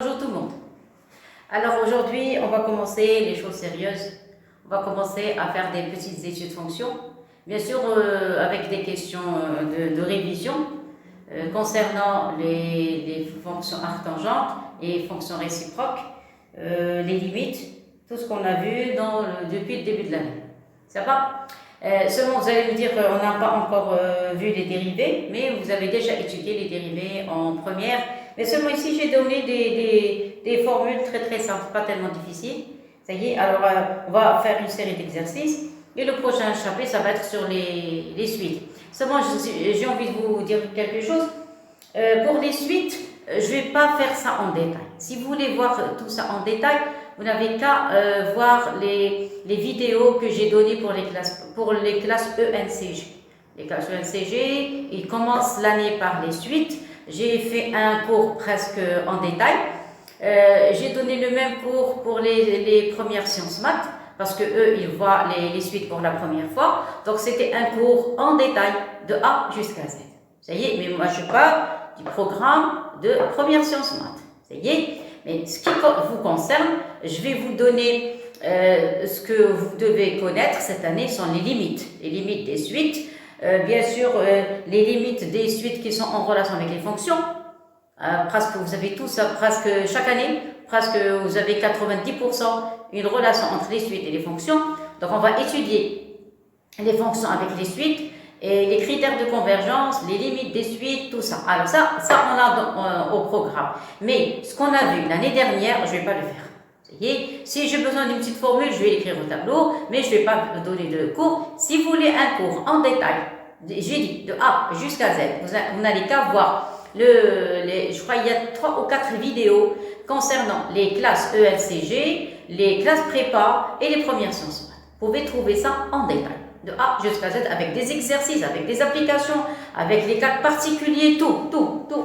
Bonjour tout le monde. Alors aujourd'hui, on va commencer les choses sérieuses. On va commencer à faire des petites études de fonctions. Bien sûr, avec des questions de révision concernant les fonctions arctangentes et fonctions réciproques, les limites, tout ce qu'on a vu depuis le début de l'année. Ça va? Seulement, vous allez me dire qu'on n'a pas encore vu les dérivés, mais vous avez déjà étudié les dérivés en première. Mais seulement ici, j'ai donné des formules très simples, pas tellement difficiles. Ça y est, alors on va faire une série d'exercices. Et le prochain chapitre, ça va être sur les suites. Seulement, j'ai envie de vous dire quelque chose. Pour les suites, je ne vais pas faire ça en détail. Si vous voulez voir tout ça en détail, vous n'avez qu'à voir les vidéos que j'ai données pour les classes ENCG. Les classes ENCG, ils commencent l'année par les suites. J'ai fait un cours presque en détail. J'ai donné le même cours pour les premières sciences maths, parce que eux, ils voient les suites pour la première fois. Donc, c'était un cours en détail, de A jusqu'à Z. Ça y est, mais moi, je parle du programme de première sciences maths. Ça y est, mais ce qui vous concerne, je vais vous donner ce que vous devez connaître cette année sont les limites des suites. Bien sûr, les limites des suites qui sont en relation avec les fonctions. Presque vous avez tout ça, presque chaque année, presque vous avez 90% une relation entre les suites et les fonctions. Donc on va étudier les fonctions avec les suites et les critères de convergence, les limites des suites, tout ça. Alors ça on a au programme. Mais ce qu'on a vu l'année dernière, je ne vais pas le faire. Si j'ai besoin d'une petite formule, je vais l'écrire au tableau, mais je ne vais pas donner de cours. Si vous voulez un cours en détail, j'ai dit de A jusqu'à Z, vous n'allez qu'à voir je crois qu'il y a 3 ou 4 vidéos concernant les classes ELCG, les classes prépa et les premières sciences maths. Vous pouvez trouver ça en détail, de A jusqu'à Z, avec des exercices, avec des applications, avec les cas particuliers, tout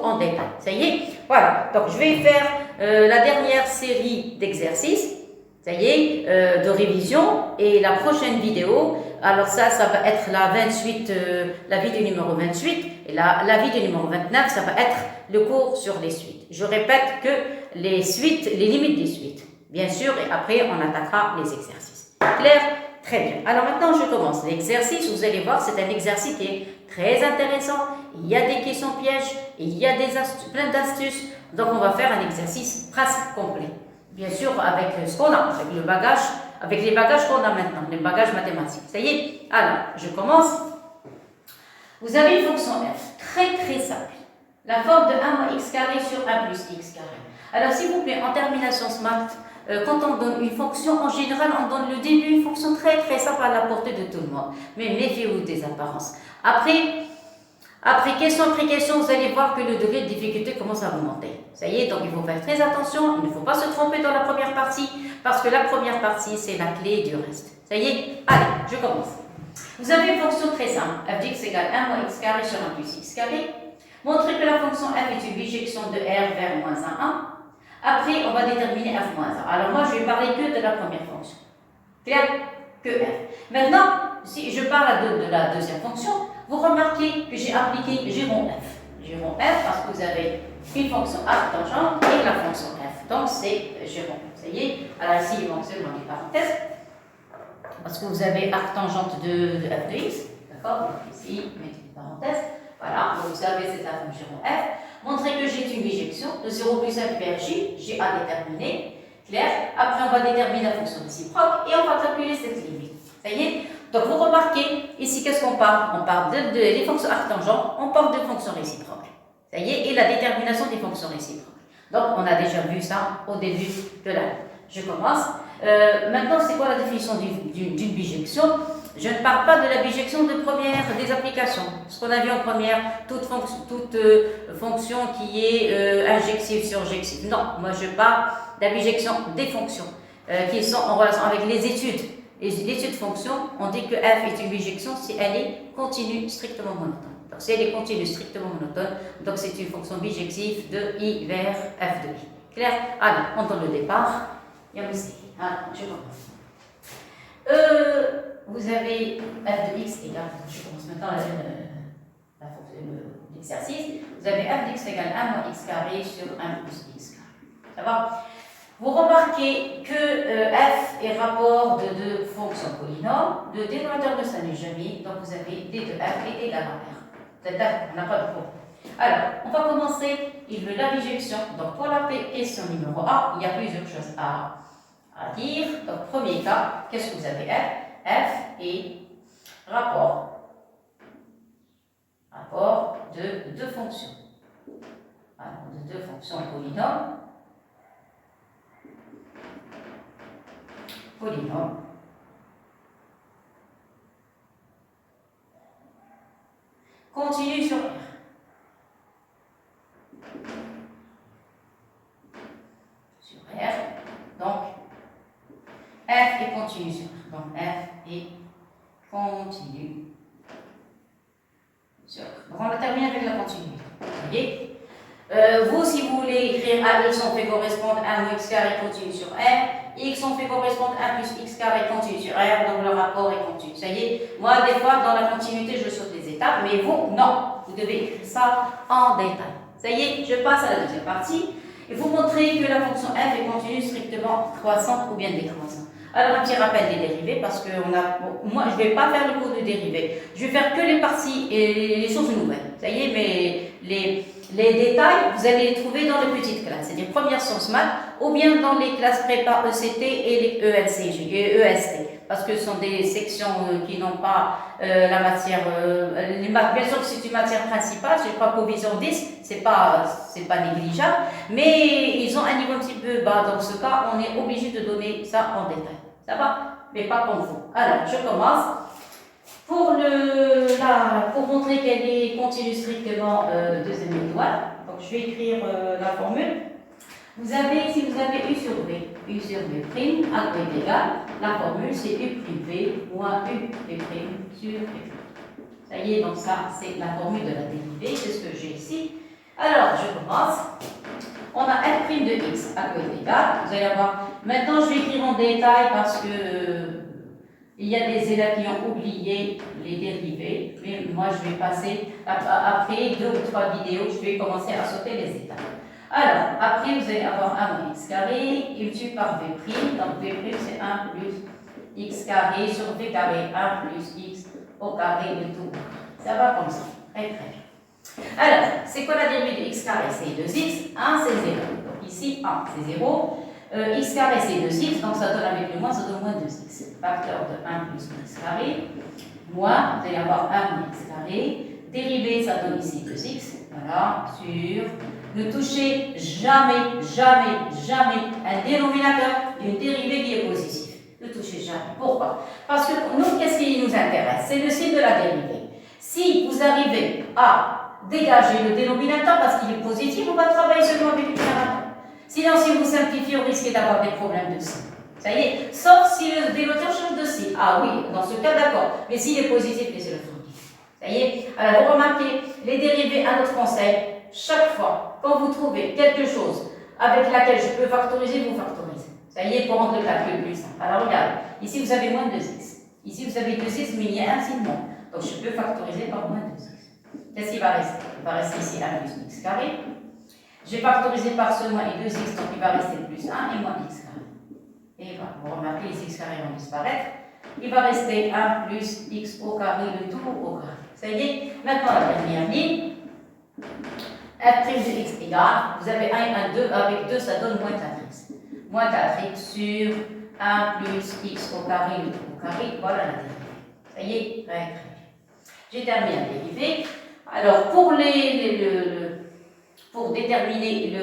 en détail. Ça y est, voilà. Donc je vais faire la dernière série d'exercices, ça y est, de révision, et la prochaine vidéo, alors ça va être la vidéo numéro 28, et la vidéo numéro 29, ça va être le cours sur les suites. Je répète que les limites des suites, bien sûr, et après on attaquera les exercices. Clair? Très bien. Alors maintenant je commence l'exercice, vous allez voir, c'est un exercice qui est très intéressant, il y a des questions pièges, il y a plein d'astuces, donc on va faire un exercice presque complet. Bien sûr, avec ce qu'on a, avec les bagages qu'on a maintenant, les bagages mathématiques. Ça y est, alors, je commence. Vous avez une fonction f, très simple. La forme de 1 moins x carré sur 1 plus x carré. Alors, s'il vous plaît, en termination maths, quand on donne une fonction, en général, on donne le début, une fonction très simple à la portée de tout le monde. Mais méfiez-vous des apparences. Après question après question, vous allez voir que le degré de difficulté commence à remonter. Ça y est, donc il faut faire très attention, il ne faut pas se tromper dans la première partie, parce que la première partie, c'est la clé du reste. Ça y est, allez, je commence. Vous avez une fonction très simple, f de x égale 1 moins x carré sur 1 plus x carré. Montrez que la fonction f est une bijection de r vers moins 1. Après, on va déterminer f moins 1. Alors moi, je vais parler que de la première fonction. Clair? Que f. Maintenant, si je parle de la deuxième fonction, vous remarquez que j'ai appliqué G-F. G-F parce que vous avez une fonction arctangente et la fonction f. Donc c'est G-F. Ça y est. Alors ici, il manque seulement des parenthèses. Parce que vous avez arctangente de f de x. D'accord? Donc ici, mettez une parenthèse. Voilà. Donc vous avez cette fonction G-F. Montrez que j'ai une bijection de 0 plus f vers j. J'ai à déterminer. Clair? Après, on va déterminer la fonction réciproque et on va calculer cette limite. Ça y est? Donc, vous remarquez, ici, qu'est-ce qu'on parle? On parle des fonctions arctangentes, on parle de fonctions réciproques. Ça y est? Et la détermination des fonctions réciproques. Donc, on a déjà vu ça au début de l'année. Je commence. Maintenant, c'est quoi la définition d'une bijection? Je ne parle pas de la bijection de première des applications. Ce qu'on a vu en première, toute fonction qui est injective, surjective. Non, moi, je parle de la bijection des fonctions qui sont en relation avec les études. L'étude de fonction, on dit que f est une bijection si elle est continue strictement monotone. Donc si elle est continue strictement monotone, donc c'est une fonction bijective de i vers f de i. Clair? Allez, on donne le départ. Alors, je commence. Vous avez f de x égale, je commence maintenant l'exercice. Vous avez f de x égale 1 moins x carré sur 1 plus x carré. Ça va? Vous remarquez que f est rapport de deux fonctions polynômes. Le dénominateur de ça n'est jamais, donc vous avez d de f est égal à r. C'est d'accord, on n'a pas de problème. Alors, on va commencer. Il veut la bijection. Donc, pour la question numéro 1, il y a plusieurs choses à dire. Donc, premier cas, qu'est-ce que vous avez f? F est rapport de deux fonctions. Alors, de deux fonctions polynômes. Continue sur R. Sur R. Donc, F est continu sur R. Donc, F est continu sur R. Donc, on va terminer avec la continuité. Vous voyez? Vous, si vous voulez écrire AX, on fait correspondre à 1 x carré continu sur R. X, on fait correspondre à 1 plus x carré continu sur R, donc le rapport est continu. Ça y est, moi, des fois, dans la continuité, je saute les étapes, mais vous, non. Vous devez écrire ça en détail. Ça y est, je passe à la deuxième partie. Et vous montrez que la fonction f est continue strictement croissante ou bien décroissante. Alors, un petit rappel des dérivés, parce que moi, je ne vais pas faire le cours de dérivés. Je vais faire que les parties et les choses nouvelles. Ça y est, mais les détails, vous allez les trouver dans les petites classes, c'est-à-dire première sciences maths, ou bien dans les classes prépa ECT et les ELCG et EST, parce que ce sont des sections qui n'ont pas la matière, les maths, bien sûr que c'est une matière principale, je crois qu'au vision 10, c'est pas négligeable, mais ils ont un niveau un petit peu bas, dans ce cas, on est obligé de donner ça en détail, ça va? Mais pas comme vous. Alors, je commence. Pour montrer qu'elle est continue strictement deuxième étoile, donc je vais écrire la formule. Si vous avez U sur V prime, à quoi est égal, la formule c'est U prime V moins U V prime sur V prime. Ça y est, donc ça c'est la formule de la dérivée, c'est ce que j'ai ici. Alors, je commence. On a f' de x à quoi est égal, vous allez avoir. Maintenant, je vais écrire en détail parce que il y a des élèves qui ont oublié les dérivés, mais moi je vais passer, après 2 ou 3 vidéos, je vais commencer à sauter les étapes. Alors, après vous allez avoir 1 moins x carré, multiplié par v', donc v' c'est 1 plus x carré sur v carré, 1 plus x au carré de tout. Ça va comme ça, très très bien. Alors, c'est quoi la dérivée de x carré? C'est 2x, 1 c'est 0. Donc ici, 1 c'est 0. X carré c'est 2x, donc ça donne avec le moins, ça donne moins 2x. Facteur de 1 plus x carré, moins, vous allez avoir 1 moins x carré. Dérivé, ça donne ici 2x. Voilà, sur. Ne touchez jamais, jamais, jamais un dénominateur d'une dérivée qui est positive. Ne touchez jamais. Pourquoi? Parce que nous, qu'est-ce qui nous intéresse? C'est le signe de la dérivée. Si vous arrivez à dégager le dénominateur parce qu'il est positif, on va travailler seulement avec le numérateur. Sinon, si vous simplifiez, vous risquez d'avoir des problèmes de signe. Ça y est, sauf si le dénominateur change de signe. Ah oui, dans ce cas, d'accord. Mais s'il est positif, laissez-le tranquille. Ça y est. Alors, vous remarquez, les dérivés, un autre conseil, chaque fois, quand vous trouvez quelque chose avec laquelle je peux factoriser, vous factorisez. Ça y est, pour rendre le calcul plus simple. Alors, regardez, ici, vous avez moins de 2x. Ici, vous avez 2x, mais il y a un signe moins. Donc, je peux factoriser par moins de 2x. Qu'est-ce qui va rester? Il va rester ici 1 plus x carré. J'ai factorisé par ce moins et 2x, donc il va rester plus 1 et moins x carré. Et voilà, vous remarquez, les x carrés vont disparaître. Il va rester 1 plus x au carré, le tout au carré. Ça y est, maintenant la dernière ligne. f' de x égale, vous avez 1 et 1, 2, avec 2, ça donne moins 4x. Moins 4x sur 1 plus x au carré, le tout au carré, voilà la dérivée. Ça y est, très très bien. J'ai terminé la dérivée. Alors, pour déterminer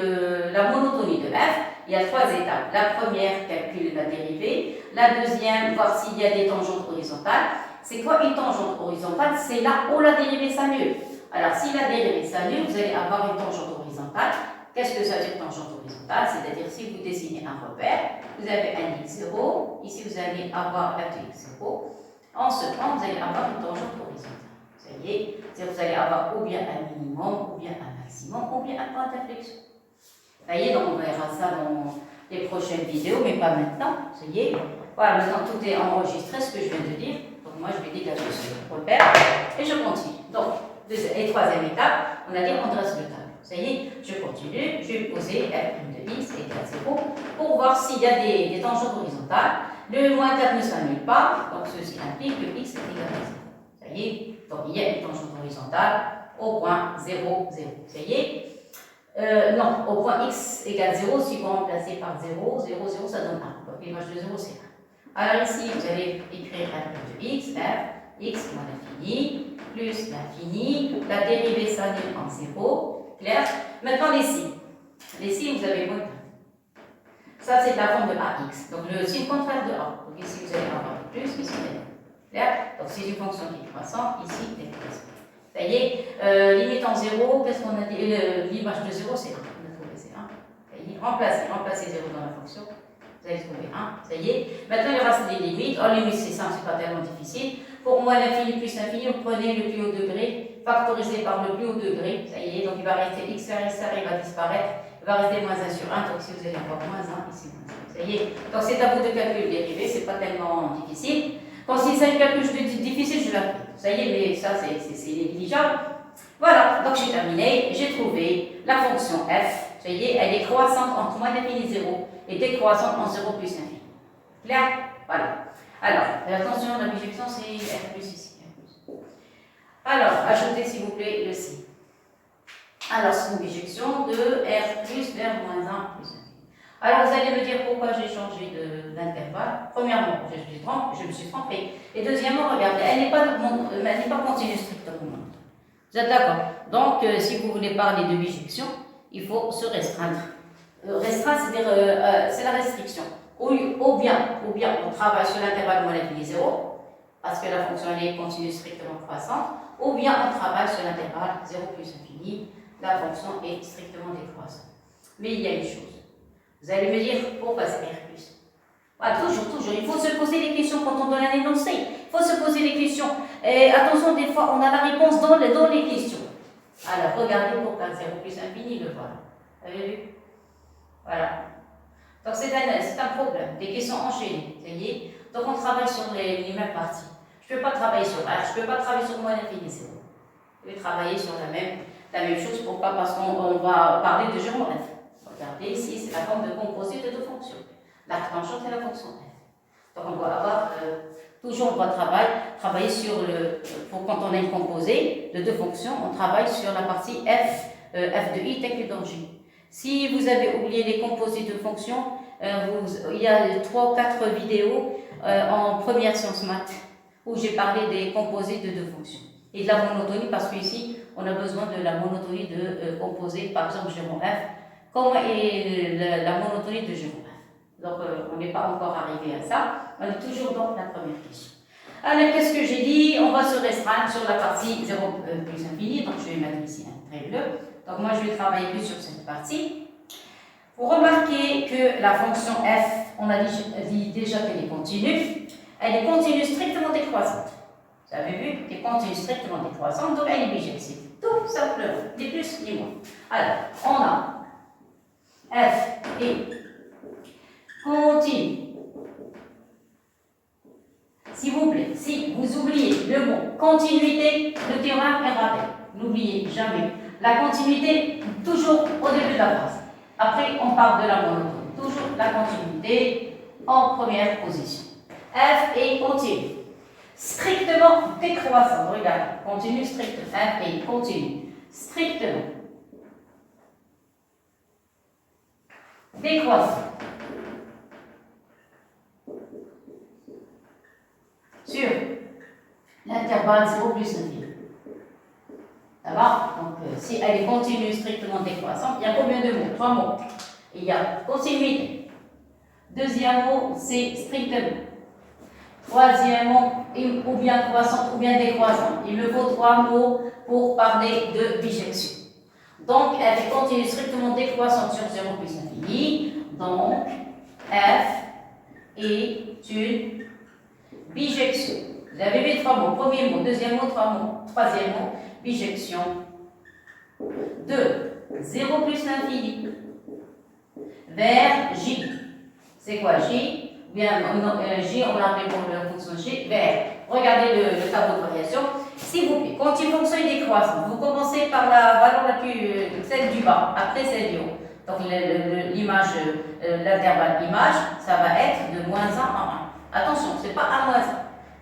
la monotonie de f, il y a 3 étapes. La première, calculer la dérivée. La deuxième, voir s'il y a des tangentes horizontales. C'est quoi une tangente horizontale? C'est là où la dérivée s'annule. Alors, si la dérivée s'annule, vous allez avoir une tangente horizontale. Qu'est-ce que ça veut dire tangente horizontale? C'est-à-dire, si vous dessinez un repère, vous avez un x0. Ici, vous allez avoir un x0. En ce temps, vous allez avoir une tangente horizontale. Ça y est, vous allez avoir ou bien un minimum, ou bien un maximum, ou bien un point d'inflexion. Ça y est, donc on verra ça dans les prochaines vidéos, mais pas maintenant. Ça y est. Voilà, maintenant tout est enregistré, ce que je viens de dire. Donc moi, je vais dégager ce repère et je continue. Donc, et troisième étape, on a dit on dresse le tableau. Ça y est, je continue, je vais poser f' de x égale 0 pour voir s'il y a des tangentes horizontales. Le moins 4 ne s'annule pas, donc ceci implique que x est égal à 0. Ça y est, donc il y a une tangente horizontale au point 0, 0. Ça y est, non, au point x égale 0, si vous remplacez par 0, 0, 0, ça donne 1. Donc l'image de 0, c'est 1. Alors ici, vous allez écrire f' de x, x moins l'infini, plus l'infini, la dérivée s'annule en 0, clair? Maintenant les signes. Les signes, vous avez moins 1. Ça, c'est la forme de ax. Donc le signe contraire de a. Donc ici, vous allez avoir des plus, ici, des moins. Clair? Donc c'est une fonction qui est croissante, ici, décroissante. Ça y est, limite en 0, qu'est-ce qu'on a dit? L'image de 0, c'est 1. On a trouvé c'est 1. Ça y est, remplacez 0 dans la fonction. Vous allez trouver 1. Ça y est. Maintenant, il reste les limites. En limite, c'est simple, c'est pas tellement difficile. Pour moi, l'infini plus l'infini, vous prenez le plus haut degré, factorisé par le plus haut degré. Ça y est, donc il va rester x sur x, il va disparaître. Il va rester moins 1 sur 1. Donc si vous avez encore moins 1, ici moins 1. Ça y est. Donc c'est à vous de calculer le dérivé, c'est pas tellement difficile. Quand c'est un calcul difficile, je l'applique. Ça y est, mais ça, c'est négligeable. Voilà, donc j'ai terminé. J'ai trouvé la fonction f. Ça y est, elle est croissante entre moins l'infini 0 et décroissante en 0 plus l'infini. Clair? Voilà. Alors, attention, la bijection, c'est r plus ici. Alors, ajoutez s'il vous plaît le signe. Alors, c'est une bijection de r plus vers moins 1 plus 1. Alors, vous allez me dire pourquoi j'ai changé d'intervalle. Premièrement, je me suis trompée. Et deuxièmement, regardez, elle n'est pas continue strictement. Vous êtes d'accord? Donc, si vous voulez parler de bijection, il faut se restreindre. Restreindre, c'est la restriction. Ou bien on travaille sur l'intervalle moins l'infini 0, parce que la fonction elle est continue strictement croissante, ou bien on travaille sur l'intervalle 0 plus infini, la fonction est strictement décroissante. Mais il y a une chose. Vous allez me dire, pourquoi c'est R plus? Voilà, toujours, il faut se poser des questions quand on donne un énoncé. Il faut se poser des questions. Et attention, des fois, on a la réponse dans les questions. Alors, regardez pourquoi 0 plus infini, le voilà. Vous avez vu? Voilà. Donc, c'est un problème, des questions enchaînées. Vous voyez? Donc, on travaille sur les mêmes parties. Je ne peux pas travailler sur R, je ne peux pas travailler sur moins l'infini 0. Je vais travailler sur la même chose. Pourquoi? Parce qu'on va parler de jeu en F. Regardez ici, c'est la forme de composite de deux fonctions. La tangente et la fonction f. Donc on doit avoir, toujours on doit travailler sur quand on a une composée de deux fonctions, on travaille sur la partie f, f de i telle que dans J. Si vous avez oublié les composés de fonctions, il y a 3 ou 4 vidéos en première sciences maths où j'ai parlé des composés de deux fonctions. Et de la monotonie, parce qu'ici, on a besoin de la monotonie de composés, par exemple, G f. Comment est la monotonie de G f? Donc, on n'est pas encore arrivé à ça. On est toujours dans la première question. Alors, qu'est-ce que j'ai dit? On va se restreindre sur la partie 0 plus infini. Donc, je vais mettre ici un trait bleu. Donc, moi, je vais travailler plus sur cette partie. Vous remarquez que la fonction f, on a dit déjà qu'elle est continue. Elle est continue strictement décroissante. Vous avez vu? Elle est continue strictement décroissante, donc elle est bijective. Tout simplement, ni plus ni moins. Alors, on a f et continue. S'il vous plaît, si vous oubliez le mot continuité, le théorème est raté. N'oubliez jamais. La continuité, toujours au début de la phrase. Après, on parle de la monotonie. Toujours la continuité en première position. F est continue. Strictement décroissante. Regarde, continue strictement. F est continue. Strictement décroissant. Sur l'intervalle 0 plus infini. Ça va? Donc, si elle est continue strictement décroissante, il y a combien de mots? 3 mots. Il y a continuité. Deuxième mot, c'est strictement. Troisième mot, ou bien croissante ou bien décroissante. Il me faut 3 mots pour parler de bijection. Donc, elle est continue strictement décroissante sur 0 plus infini. Donc, F est une bijection. Vous avez vu 3 mots. Premier mot, deuxième mot, 3 mots. Troisième mot, bijection de 0 plus l'infini vers J. C'est quoi J? Bien, J, on l'a appelé pour la fonction J, vers. Regardez le tableau de variation. s'il vous plaît, quand une fonction est décroissante, vous commencez par la valeur la plus, celle du bas, après celle du haut. Donc l'image, l'intervalle image, ça va être de moins 1 à 1. Attention, ce n'est pas 1 moins 1.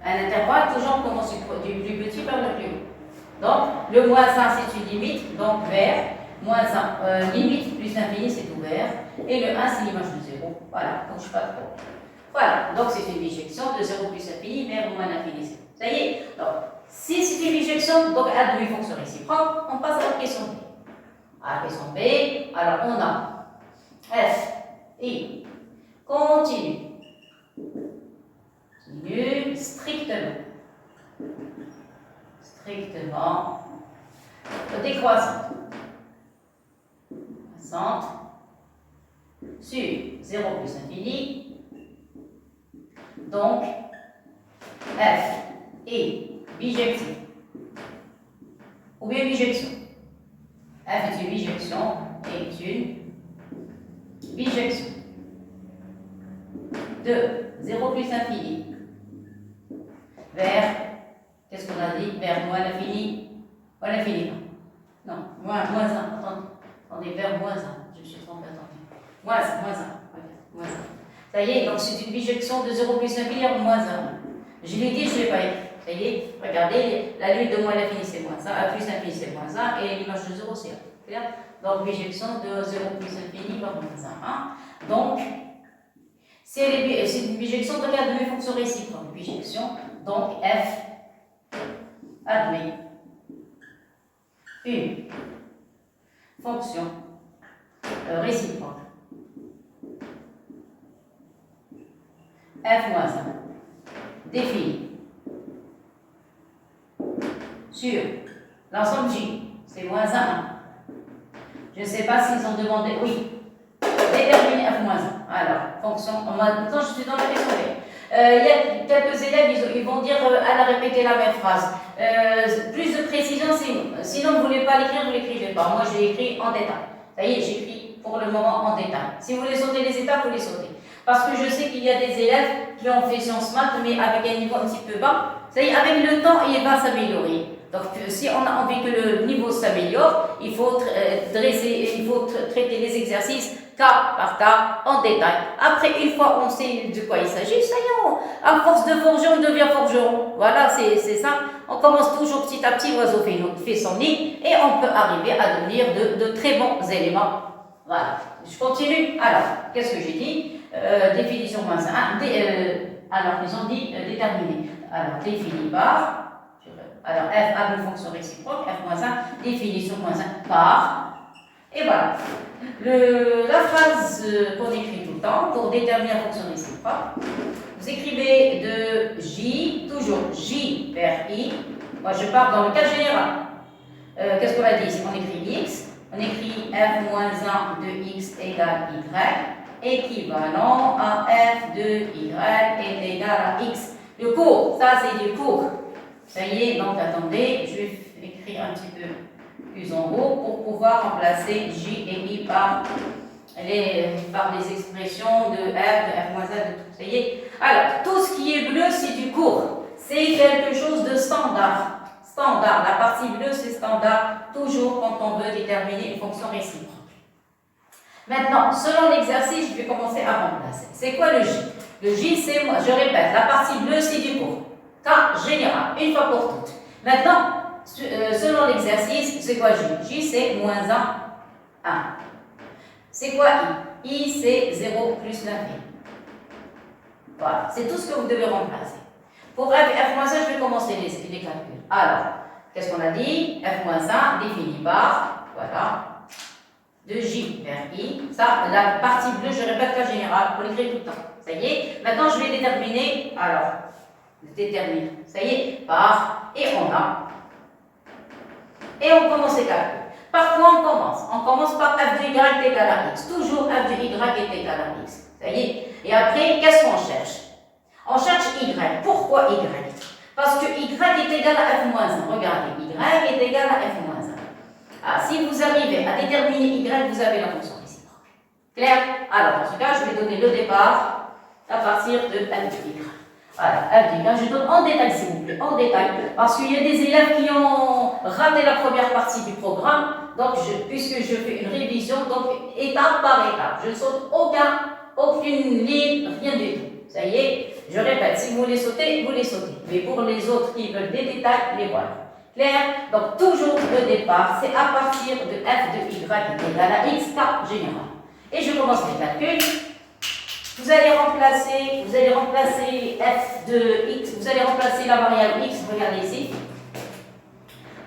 Un intervalle, toujours on commence du plus petit vers le plus haut. Donc le moins 1 c'est une limite, donc vers moins 1, limite plus l'infini c'est ouvert. Et le 1 c'est l'image de 0. Voilà, donc je ne suis pas trop. Voilà, donc c'est une bijection de 0 plus infini vers moins l'infini 0. Ça y est, donc si c'est une bijection, donc à demi-fonction réciproque, on passe à la question B. À la question B, alors on a f, i, continue strictement décroissante sur 0 plus infini, donc f est bijective ou bien bijection. F est une bijection de 0 plus infini vers, qu'est-ce qu'on a dit, vers moins l'infini, non, moins 1, attendez, vers moins 1, je me suis trompée, attendez, moins 1, ça y est, donc c'est une bijection de 0 plus infini vers moins 1, je l'ai dit, je ne l'ai pas écrit, ça y est, regardez, la limite de moins l'infini c'est moins 1, à plus l'infini c'est moins 1, et l'image de 0 c'est 1, clair? Donc bijection de 0 plus infini vers moins 1, donc, c'est une bijection de la demi-fonction réciproque, bijection, donc f admet une fonction réciproque f moins 1 définie sur l'ensemble J, c'est moins 1. Je ne sais pas s'ils ont demandé, oui, déterminer f moins 1. Alors, fonction, maintenant je suis dans la question B. Il y a quelques élèves, ils vont dire elle a répété la même phrase. Plus de précision, sinon vous ne voulez pas l'écrire, vous ne l'écrivez pas. Moi, je l'ai écrit en détail. Ça y est, j'écris pour le moment en détail. Si vous voulez sauter les étapes, vous les sautez. Parce que je sais qu'il y a des élèves qui ont fait sciences maths, mais avec un niveau un petit peu bas. Ça y est, avec le temps, il va s'améliorer. Donc, si on a envie que le niveau s'améliore, il faut traiter les exercices cas par cas, en détail. Après, une fois on sait de quoi il s'agit, ça y est, à force de forger, on devient forgeron. Voilà, c'est ça. On commence toujours petit à petit, l'oiseau fait son nid, et on peut arriver à devenir de très bons éléments. Voilà. Je continue. Alors, qu'est-ce que j'ai dit? Définition moins 1. Alors, ils ont dit déterminer. Alors, défini par. Alors, f a une fonction réciproque, f moins 1, définition moins 1 par. Et voilà. La phrase qu'on écrit tout le temps pour déterminer la fonction réciproque, vous écrivez de J, toujours J vers I. Moi, je pars dans le cas général. Qu'est-ce qu'on a dit? On écrit X, on écrit f moins 1 de X égale Y, équivalent à f de Y est égal à X. Le cours, ça c'est du cours. Ça y est, donc attendez, je vais écrire un petit peu plus en haut pour pouvoir remplacer J et I par des expressions de F moins 1, de tout. Ça y est. Alors, tout ce qui est bleu, c'est du cours. C'est quelque chose de standard. Standard. La partie bleue, c'est standard, toujours quand on veut déterminer une fonction réciproque. Maintenant, selon l'exercice, je vais commencer à remplacer. C'est quoi le J? Le J, c'est, je répète, la partie bleue, c'est du cours. Cas général, une fois pour toutes. Maintenant, selon l'exercice, c'est quoi J? J, c'est moins 1, 1. C'est quoi I? I, c'est 0 plus l'infini. Voilà, c'est tout ce que vous devez remplacer. Pour f moins 1, je vais commencer les calculs. Alors, qu'est-ce qu'on a dit? F moins 1 défini par, voilà, de J vers I. Ça, la partie bleue, je répète cas général pour l'écrire tout le temps. Ça y est. Maintenant, je vais déterminer, alors, ça y est, par, et on a. Et on commence les calculs. Par quoi on commence? On commence par f de y est égal à x. Toujours f de y est égal à x. Ça y est. Et après, qu'est-ce qu'on cherche? On cherche y. Pourquoi y? Parce que y est égal à f moins 1. Regardez, y est égal à f moins 1. Ah, si vous arrivez à déterminer y, vous avez la fonction réciproque. Clair? Alors, dans ce cas, je vais donner le départ à partir de f de y. Voilà, f de y. Je donne en détail, s'il vous plaît, en détail. Parce qu'il y a des élèves qui ont raté la première partie du programme. Donc, puisque je fais une révision, donc étape par étape. Je ne saute aucune ligne, rien du tout. Ça y est, je répète, si vous les sautez, vous les sautez. Mais pour les autres qui veulent des détails, les voilà. Clair? Donc, toujours le départ, c'est à partir de f de y égale à x, cas général. Et je commence les calculs. Vous allez remplacer f de x, vous allez remplacer la variable x, regardez ici.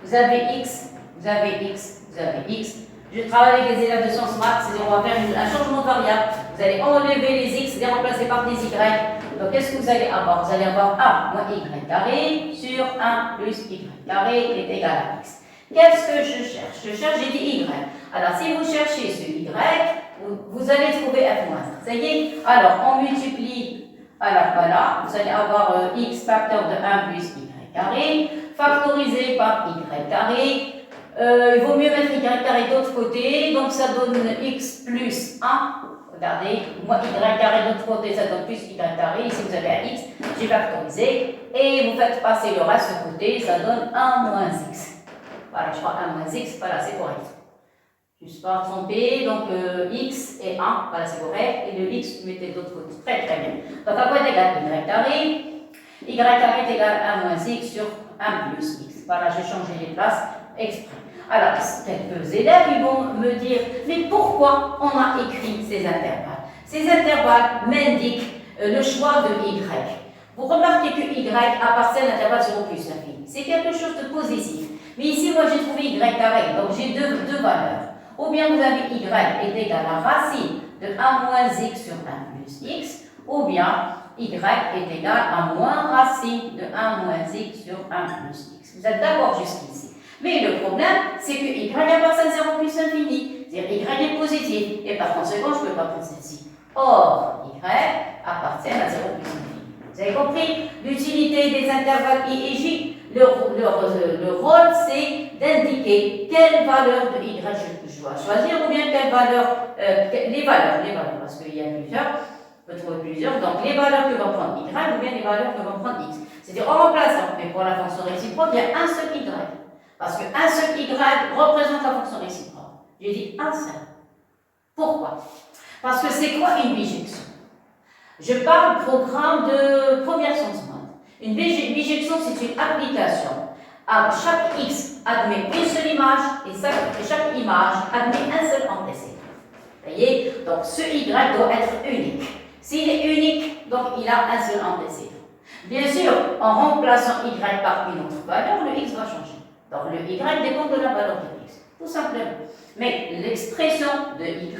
Vous avez x, vous avez x, vous avez x. Je travaille avec les élèves de sciences maths, c'est-à-dire on va faire un changement de variable. Vous allez enlever les x, les remplacer par des y. Donc qu'est-ce que vous allez avoir? Vous allez avoir 1 moins y carré sur 1 plus y carré est égal à x. Qu'est-ce que je cherche? Je cherche, j'ai dit y. Alors si vous cherchez ce y, vous allez trouver f moins 1. Ça y est? Alors on multiplie, alors voilà, vous allez avoir x facteur de 1 plus y carré, factorisé par y carré. Il vaut mieux mettre y carré de l'autre côté, donc ça donne x plus 1. Regardez, moi y carré de l'autre côté, ça donne plus y carré. Ici vous avez un x, j'ai factorisé. Et vous faites passer le reste de côté, ça donne 1 moins x. Voilà, je crois 1 moins x, voilà, c'est correct. Je ne suis pas trompée, donc x et 1, voilà, c'est correct. Et le x, vous mettez de l'autre côté. Très très bien. Donc à quoi est égal y carré? Y carré est égal à 1 moins x sur 1 plus x. Voilà, j'ai changé les places exprès. Alors, quelques élèves ils vont me dire, mais pourquoi on a écrit ces intervalles? Ces intervalles m'indiquent le choix de y. Vous remarquez que y appartient à l'intervalle 0 plus l'infini. C'est quelque chose de positif. Mais ici, moi, j'ai trouvé y carré, donc j'ai deux valeurs. Ou bien vous avez y est égal à racine de 1 moins x sur 1 plus x, ou bien y est égal à moins racine de 1 moins x sur 1 plus x. Vous êtes d'accord jusqu'ici? Mais le problème, c'est que y appartient à 0 plus infini. C'est-à-dire y est positif. Et par conséquent, je ne peux pas prendre celle-ci. Or, y appartient à 0 plus infini. Vous avez compris? L'utilité des intervalles i et j, le rôle, c'est d'indiquer quelle valeur de y je dois choisir ou bien quelle valeur, les valeurs, parce qu'il y a plusieurs, on peut trouver plusieurs. Donc, les valeurs que va prendre y ou bien les valeurs que va prendre x. C'est-à-dire en remplaçant, mais pour la fonction réciproque, il y a un seul y. Parce qu'un seul y représente la fonction réciproque. J'ai dit un seul. Pourquoi? Parce que c'est quoi une bijection? Je parle programme de première science maths. Une bijection, c'est une application. À chaque x admet une seule image et chaque image admet un seul antécédent. Vous voyez? Donc ce y doit être unique. S'il est unique, donc il a un seul antécédent. Bien sûr, en remplaçant y par une autre valeur, le x va changer. Donc le y dépend de la valeur de x, tout simplement. Mais l'expression de y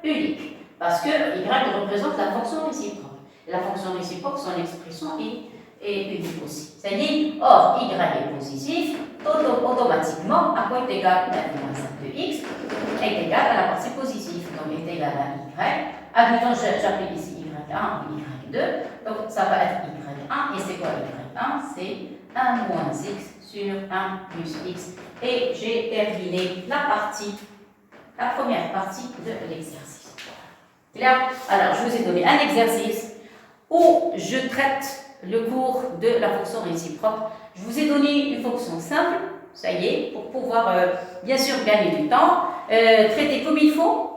unique, parce que y représente la fonction réciproque. Et la fonction réciproque, son expression est unique aussi. C'est-à-dire, or y est positif, automatiquement, à quoi est égal la moins 5 de x est égal à la partie positive. Donc est égal à y. Admettons, j'applique ici y1 ou y2. Donc ça va être y1. Et c'est quoi y1? C'est 1 moins x sur 1 plus x. Et j'ai terminé la première partie de l'exercice. Clair? Alors, je vous ai donné un exercice où je traite le cours de la fonction réciproque. Je vous ai donné une fonction simple, ça y est, pour pouvoir, bien sûr, gagner du temps, traiter comme il faut.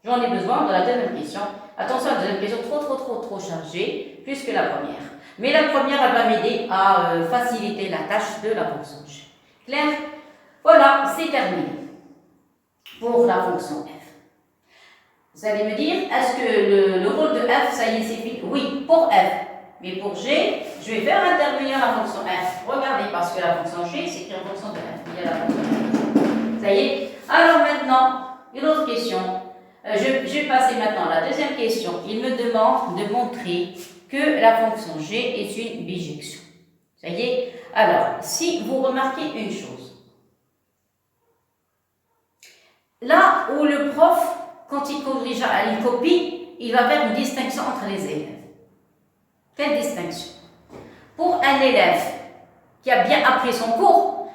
J'en ai besoin de la deuxième question. Attention, la deuxième question trop chargée, plus que la première. Mais la première, elle va m'aider à faciliter la tâche de la fonction g. Clair? Voilà, c'est terminé pour la fonction f. Vous allez me dire, est-ce que le rôle de f, ça y est, c'est fini? Oui, pour f. Mais pour g, je vais faire intervenir la fonction f. Regardez, parce que la fonction g, c'est une fonction de f. Il y a la fonction f. Ça y est? Alors maintenant, une autre question. Je vais passer maintenant à la deuxième question. Il me demande de montrer que la fonction g est une bijection. Ça y est? Alors, si vous remarquez une chose, là où le prof, quand il corrigera, il copie, il va faire une distinction entre les élèves. Quelle distinction? Pour un élève qui a bien appris son cours,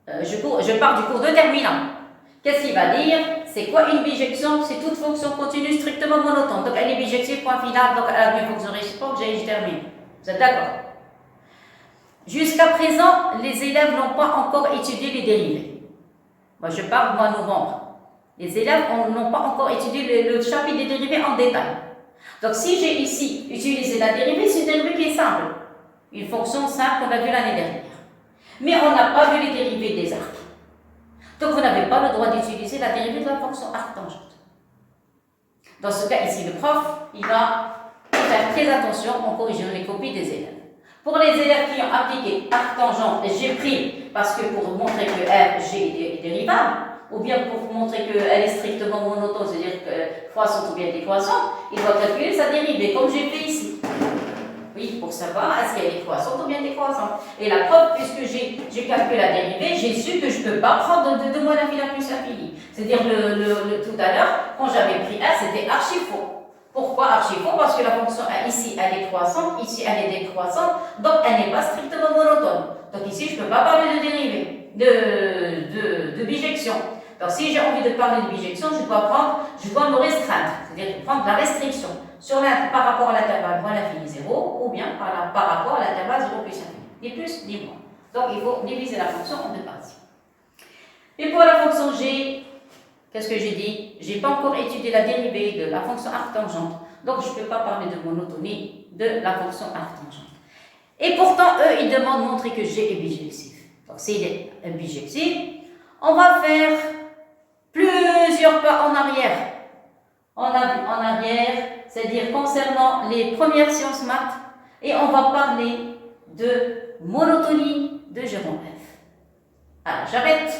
je pars du cours déterminant. Qu'est-ce qu'il va dire? C'est quoi une bijection? C'est toute fonction continue strictement monotone. Donc elle est bijective, point final, donc elle a une fonction réciproque, je termine. Vous êtes d'accord? Jusqu'à présent, les élèves n'ont pas encore étudié les dérivés. Moi, je parle mois novembre. Les élèves n'ont pas encore étudié le chapitre des dérivés en détail. Donc, si j'ai ici utilisé la dérivée, c'est une dérivée qui est simple. Une fonction simple qu'on a vue l'année dernière. Mais on n'a pas vu les dérivés des arcs. Donc, vous n'avez pas le droit d'utiliser la dérivée de la fonction arc tangente. Dans ce cas ici, le prof, il va faire très attention en corrigeant les copies des élèves. Pour les élèves qui ont appliqué arc tangente, j'ai pris parce que pour montrer que f, g est dérivable, ou bien pour montrer qu'elle est strictement monotone, c'est-à-dire que croissante ou bien décroissante, il doit calculer sa dérivée, comme j'ai fait ici. Oui, pour savoir est-ce qu'elle est croissante ou bien décroissante. Et la preuve, puisque j'ai calculé la dérivée, j'ai su que je ne peux pas prendre de 2 moins l'infini à plus l'infini. C'est-à-dire tout à l'heure, quand j'avais pris r, c'était archi faux. Pourquoi archi faux? Parce que la fonction ici, elle est croissante, ici, elle est décroissante, donc elle n'est pas strictement monotone. Donc ici, je ne peux pas parler de dérivée, de bijection. Donc si j'ai envie de parler de bijection, je dois me restreindre, c'est-à-dire prendre la restriction par rapport à l'intervalle moins l'infini 0, ou bien par rapport à l'intervalle 0 plus infini, ni plus ni moins. Donc il faut diviser la fonction en deux parties. Et pour la fonction g, qu'est-ce que j'ai dit? Je n'ai pas encore étudié la dérivée de la fonction arc tangente, donc je ne peux pas parler de monotonie de la fonction arc tangente. Et pourtant, eux, ils demandent de montrer que g est bijectif. Donc s'il est bijectif, on va faire plusieurs pas en arrière. En arrière, c'est-à-dire concernant les premières sciences maths, et on va parler de monotonie de Jérôme F. Alors, j'arrête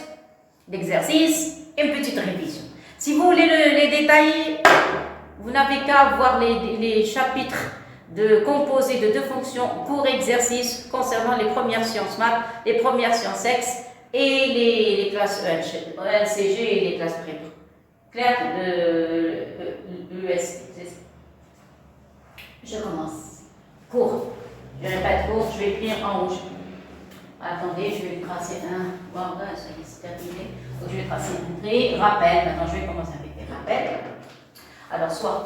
l'exercice et une petite révision. Si vous voulez les détailler, vous n'avez qu'à voir les chapitres composés de deux fonctions pour exercice concernant les premières sciences maths, les premières sciences X et les classes LCG et les classes prépa. Claire de l'ESP. Je commence. Cours. Je répète cours, je vais écrire en rouge. Attendez, je vais tracer un. Voilà, ça y est, c'est terminé. Donc je vais tracer un trait. Rappel. Maintenant, je vais commencer avec les rappels. Alors, soit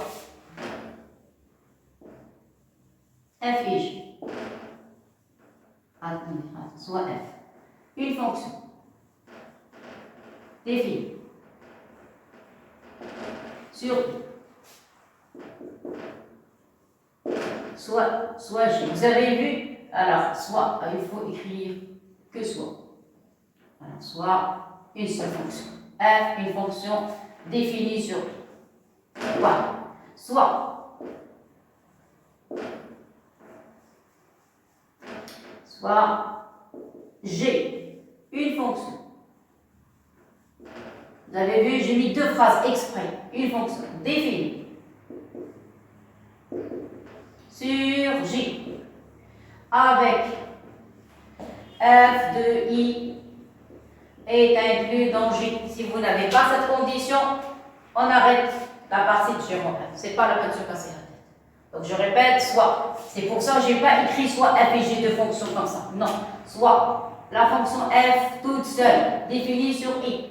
f et g. Attendez, soit f. Une fonction définie sur soit g. Vous avez vu? Alors, soit, il faut écrire que soit. Voilà, soit une seule fonction. F, une fonction définie sur voilà. Soit g, une fonction. Vous avez vu, j'ai mis deux phrases exprès. Une fonction définie sur J avec f de i est inclus dans J. Si vous n'avez pas cette condition, on arrête la partie de Jérôme F. C'est pas la peine de se casser la tête. Donc je répète, soit. C'est pour ça que je n'ai pas écrit soit f et g de fonctions comme ça. Non. Soit la fonction f toute seule définie sur i.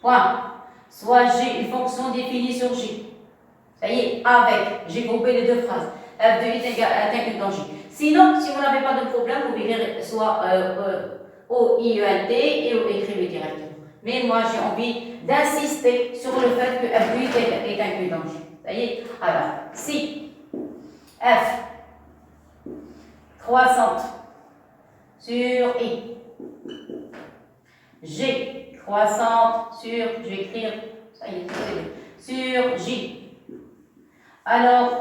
Point. Soit g, une fonction définie sur j. Ça y est, avec. J'ai groupé les deux phrases. F de i est inclus dans j. Sinon, si vous n'avez pas de problème, vous pouvez soit O-I-E-N-T et écrivez directement. Mais moi, j'ai envie d'insister sur le fait que f de i est inclus dans j. Ça y est. Alors, si f croissante sur i, g croissante sur, je vais écrire, ça y est, sur j. Alors,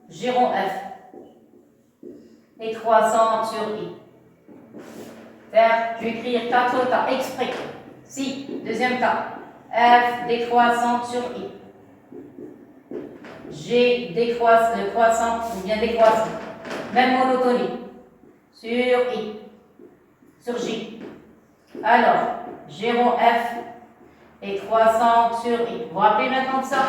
giron f est croissante sur i. Je vais écrire 4 cas exprès. Si, deuxième cas, f décroissante sur i. G croissante ou bien décroissante. Même monotonie. Sur i. Sur j. Alors, giron f est croissante sur i. Vous vous rappelez maintenant de ça?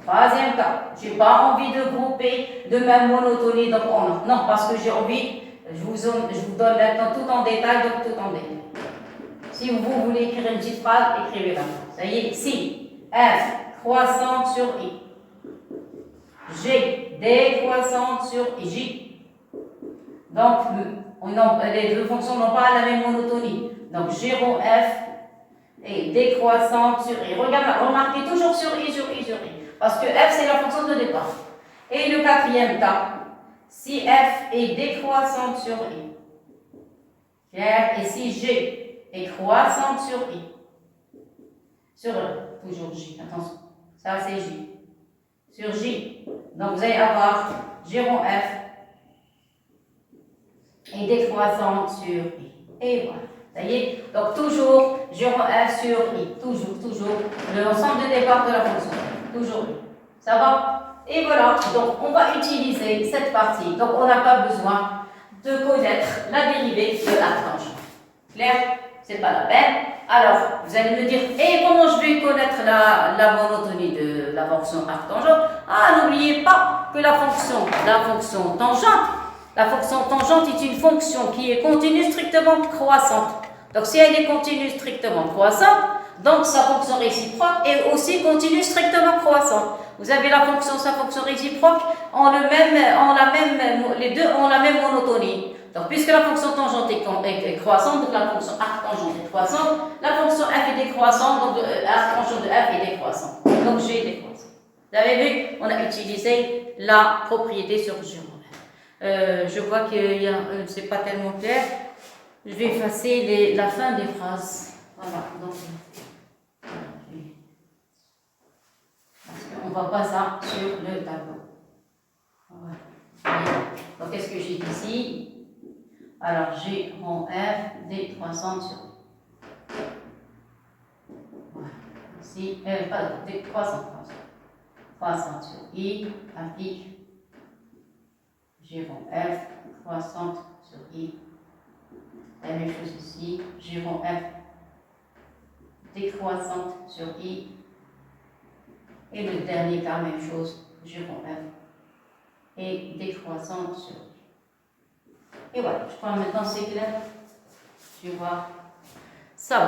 Troisième cas. Je n'ai pas envie de grouper de même monotonie. Donc, non, parce que j'ai envie, je vous donne maintenant tout en détail, donc tout en détail. Si vous voulez écrire une petite phrase, écrivez-la. Ça y est, si f croissante sur i. G décroissante sur j. Donc, les deux fonctions n'ont pas la même monotonie. Donc, G rond F est décroissante sur I. Remarquez toujours sur I, sur I, sur I. Parce que F, c'est la fonction de départ. Et le quatrième cas, si F est décroissante sur I, clair, et si G est croissante sur I, sur E, toujours J, attention, ça c'est J, sur J, donc vous allez avoir G rond F est décroissante sur I, et voilà, ça y est, donc toujours G rond F sur I, toujours, l'ensemble de départ de la fonction, toujours I, ça va? Et voilà, donc on va utiliser cette partie. Donc on n'a pas besoin de connaître la dérivée de l'archange. Clair? C'est pas la peine. Alors, vous allez me dire, et comment je vais connaître la monotonie de la fonction arctangente? Ah, n'oubliez pas que la fonction tangente est une fonction qui est continue strictement croissante. Donc si elle est continue strictement croissante, donc sa fonction réciproque est aussi continue strictement croissante. Vous avez sa fonction réciproque les deux ont la même monotonie. Donc, puisque la fonction tangente est croissante, donc la fonction arctangente est croissante, la fonction f est décroissante, donc arctangente de f est décroissante. Donc, G est décroissant. Vous avez vu, on a utilisé la propriété sur G. Je vois que c'est pas tellement clair. Je vais effacer la fin des phrases. Voilà, donc. On ne voit pas ça sur le tableau. Voilà. Donc, qu'est-ce que j'ai ici? Alors, G rond F décroissante sur I. Voilà. Ici, décroissante. Croissante sur I, applique G rond F, croissante sur I. La même chose ici, G rond F décroissante sur I. Et le dernier cas, même chose, G rond F et décroissante sur I. Et voilà, je crois maintenant c'est clair. Je vais voir. Ça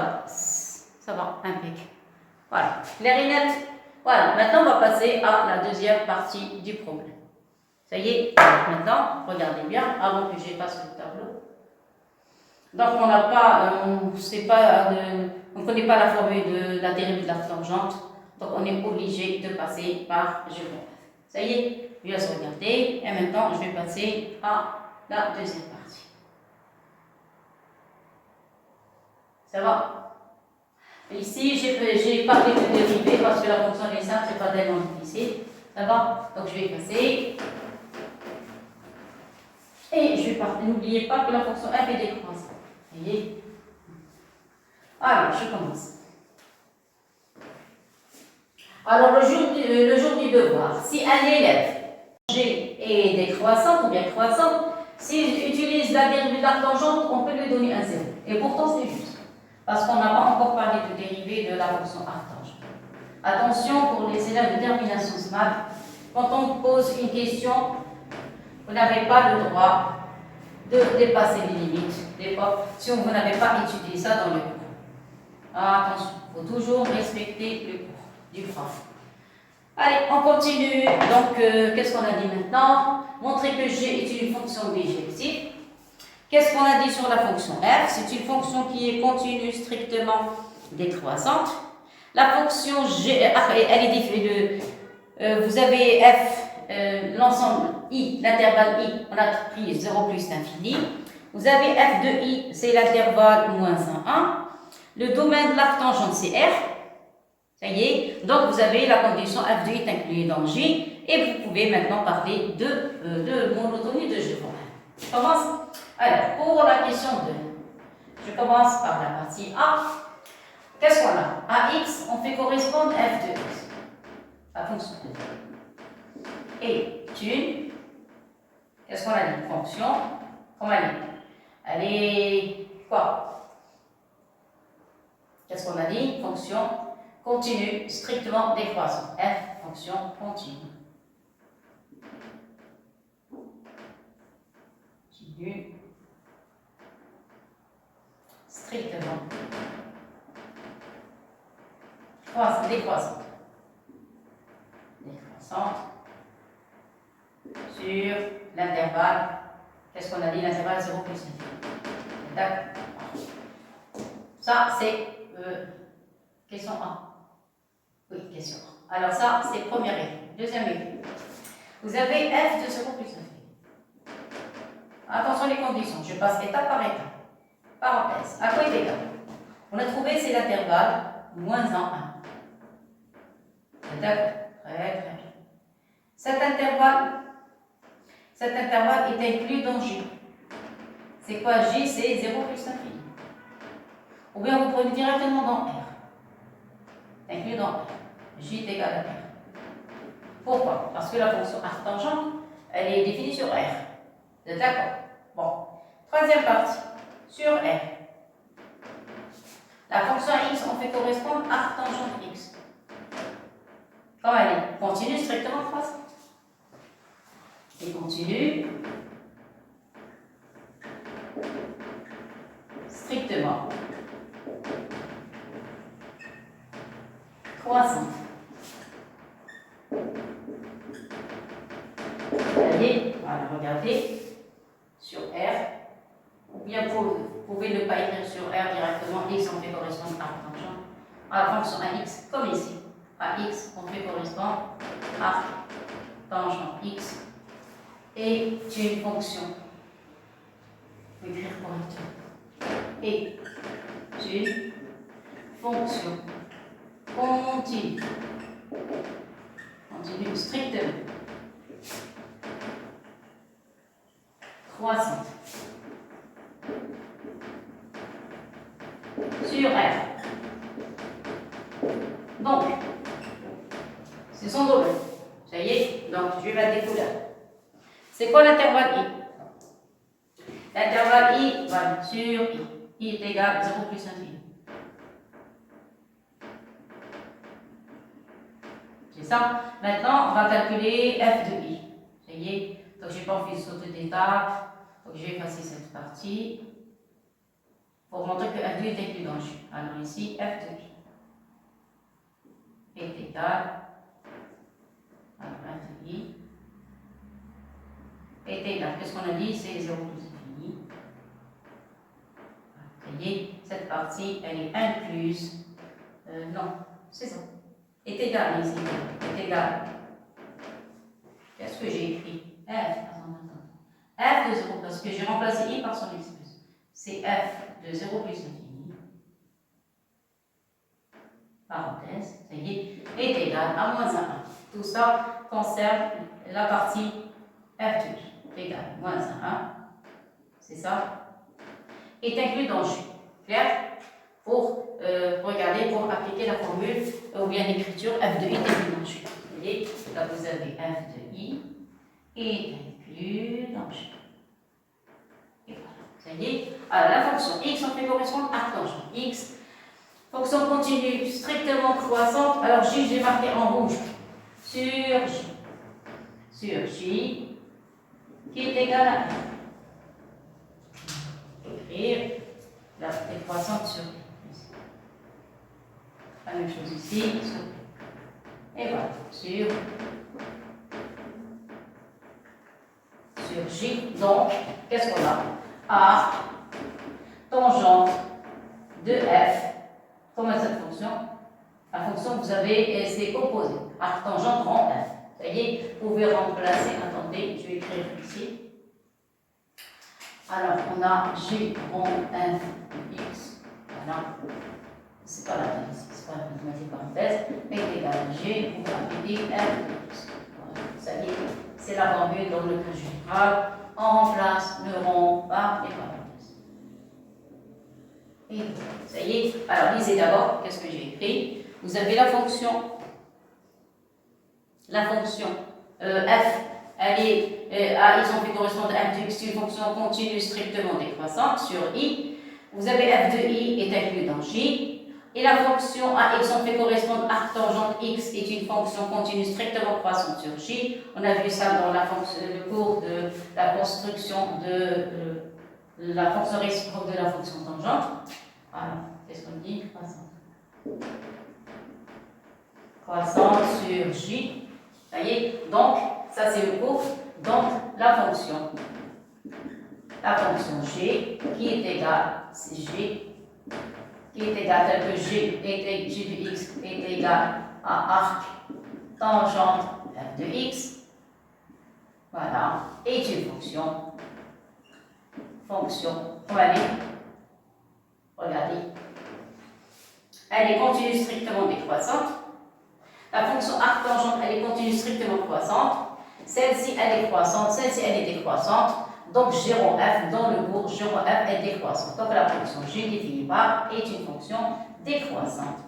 va, impeccable. Voilà, clair et net. Voilà, maintenant on va passer à la deuxième partie du problème. Ça y est, maintenant, regardez bien, avant que j'efface le tableau. Donc on ne connaît pas la formule de la dérivée de la tangente. Donc, on est obligé de passer par G rond F. Ça y est, je laisse regarder. Et maintenant, je vais passer à la deuxième partie. Ça va? Ici, j'ai parlé de dérivée parce que la fonction est simple, c'est pas tellement difficile. Ça va? Donc, je vais passer. Et je vais partir. N'oubliez pas que la fonction f est décroissante. Vous voyez? Alors, je commence. Alors, le jour du devoir, si un élève G est décroissante ou bien croissante, s'il utilise la dérivée de l'arctangente, on peut lui donner un 0. Et pourtant, c'est juste. Parce qu'on n'a pas encore parlé de dérivée de la fonction arctangente. Attention pour les élèves de termination SMAT, quand on pose une question, vous n'avez pas le droit de dépasser les limites, si vous n'avez pas étudié ça dans le cours. Attention, il faut toujours respecter le cours du prof. Allez, on continue. Donc, qu'est-ce qu'on a dit maintenant? Montrer que G est une fonction bijective. Qu'est-ce qu'on a dit sur la fonction f? C'est une fonction qui est continue strictement décroissante. La fonction G, elle est différente. Vous avez f, l'ensemble i, l'intervalle i, on a pris 0 plus l'infini. Vous avez f de i, c'est l'intervalle moins 1, 1. Le domaine de l'arctangente, c'est R. Ça y est. Donc, vous avez la condition f de i est inclue dans J. Et vous pouvez maintenant parler de monotonie de G. Je commence. Alors, pour la question 2, je commence par la partie A. Qu'est-ce qu'on a? À x, on fait correspondre f de x. La fonction de et une, qu'est-ce qu'on a dit? Fonction, comment elle est? Elle est quoi? Qu'est-ce qu'on a dit? Fonction continue, strictement décroissante. F, fonction continue. Continue, strictement décroissante. Décroissante sur l'intervalle Qu'est-ce qu'on a dit? L'intervalle 0 plus infini. D'accord. Ça, c'est question 1. Oui, question 1. Alors ça, c'est première règle. Deuxième règle. Vous avez f de 0 plus infini. Attention les conditions. Je passe étape par étape. Parenthèse. À quoi est égal? On a trouvé, c'est l'intervalle moins en 1. D'accord. Très bien. Cet intervalle est inclus dans J. C'est quoi J? C'est 0 plus infini. Ou bien vous prenez directement dans R. Inclus dans R. J est égal à R. Pourquoi? Parce que la fonction arc-tangente, elle est définie sur R. Vous êtes d'accord? Bon. Troisième partie. Sur R. La fonction x, on fait correspondre arc-tangente x. Comme elle est continue strictement croissante. Et continue strictement croissante. Allez, voilà, regardez sur R. Ou bien vous pouvez ne pas écrire sur R directement, x on fait correspondre à arc-tangente à la fonction AX, comme ici. À x on fait correspondre à arc-tangente x et une fonction. Vous écrire correctement. Et une fonction continue. Continue strictement croissante sur R. Donc, c'est son domaine. Ça y est, donc je vais mettre des couleurs. C'est quoi l'intervalle I? L'intervalle I, voilà, sur I. I est égal à 0 plus infini. C'est ça. Maintenant, on va calculer f de I. Ça y est, donc je n'ai pas fait sauter d'étape. Donc je vais effacer cette partie pour montrer que f de I est inclus dans J. Alors ici, f de I est égal à f de I est égal. Qu'est-ce qu'on a dit? C'est 0 plus infini. Vous voyez, cette partie, elle est incluse. Non, c'est ça. Est égal ici. Est égal. Qu'est-ce que j'ai écrit? F de 0, parce que j'ai remplacé I par son excuse. C'est f de 0 plus infini. Parenthèse, ça y est égal à moins 1. Tout ça concerne la partie f de I. Égal à moins 1. C'est ça. Est inclus dans J. Clair? Pour regarder, pour appliquer la formule ou bien l'écriture f de I est inclus dans J. Vous voyez, là vous avez f de I est inclus dans J. Et voilà. Ça y est. Alors la fonction x, on fait correspondre à arc-tangente x. Fonction continue strictement croissante. Alors J, j'ai marqué en rouge. Sur J. Sur J. Qui est égal à R. Écrire la décroissante sur I. La même chose ici, sur I. Et voilà, sur J. Donc, qu'est-ce qu'on a? A, tangente de F. Comment est cette fonction? La fonction que vous avez, c'est opposé. Arc tangente rend F. Ça y est, vous pouvez remplacer. Attendez, je vais écrire ici. Alors, on a G rond F de X. Voilà. C'est pas la peine ici, c'est pas la mathématique parenthèse. Est égal à G, vous appelez F de X. Voilà. Ça y est, c'est la formule dans le cas général. On remplace le rond par les parenthèses. Et ça y est. Alors, lisez d'abord, qu'est-ce que j'ai écrit? Vous avez la fonction f, elle est à x, on fait correspondre à f de x, une fonction continue strictement décroissante sur i. Vous avez f de i est inclus dans j. Et la fonction à x, on fait correspondre à arc tangente x, est une fonction continue strictement croissante sur j. On a vu ça dans le cours de la construction de la fonction réciproque de la fonction tangente. Alors, qu'est-ce qu'on dit? Croissante sur j. Ça y est, donc, ça c'est le cours. Donc, la fonction la fonction g qui est égale, c'est g, qui est égale tel que g de x est égal à arc tangente f de x. Voilà, est une fonction, on va aller, regardez, elle est continue strictement décroissante. La fonction arc tangente, elle est continue strictement croissante. Celle-ci, elle est croissante, celle-ci, elle est décroissante. Donc, g rho f, dans le cours, g rho f est décroissante. Donc, la fonction g définie par est une fonction décroissante.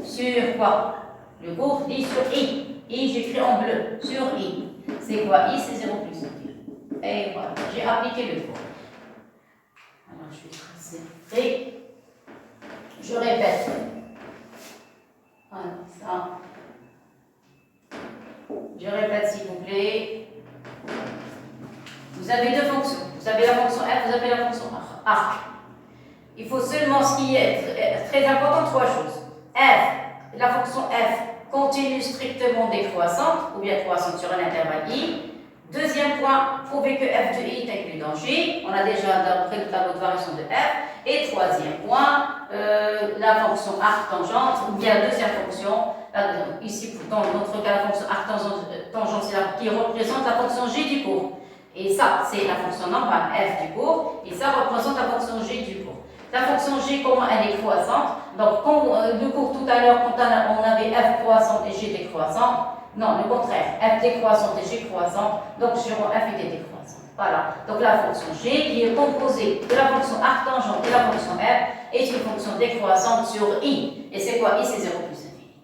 Sur quoi? Le cours dit sur i. I, j'écris en bleu. Sur i. C'est quoi? I, c'est 0 plus 1. Et voilà, j'ai appliqué le cours. Alors, je vais tracer. Et je répète. Voilà, ça. Je répète, s'il vous plaît. Vous avez deux fonctions. Vous avez la fonction f, vous avez la fonction arc. Il faut seulement, ce qui est très important, trois choses. F, la fonction f continue strictement décroissante, ou bien croissante sur un intervalle i. Deuxième point, prouver que f de i est inclus dans j. On a déjà d'après le tableau de variation de f. Et troisième point, la fonction arc tangente, ou bien la deuxième fonction, ici dans notre cas la fonction arc tangente, c'est la qui représente la fonction g du cours. Et ça, c'est la fonction normale f du cours, et ça représente la fonction g du cours. La fonction g, comment elle est croissante? Donc, le cours tout à l'heure, quand on avait f croissante et g décroissante, non, le contraire, f décroissante et g croissante, donc g rho f était décroissante. Voilà, donc la fonction g qui est composée de la fonction arc tangente et la fonction f est une fonction décroissante sur i. Et c'est quoi? I, c'est 0 plus infini.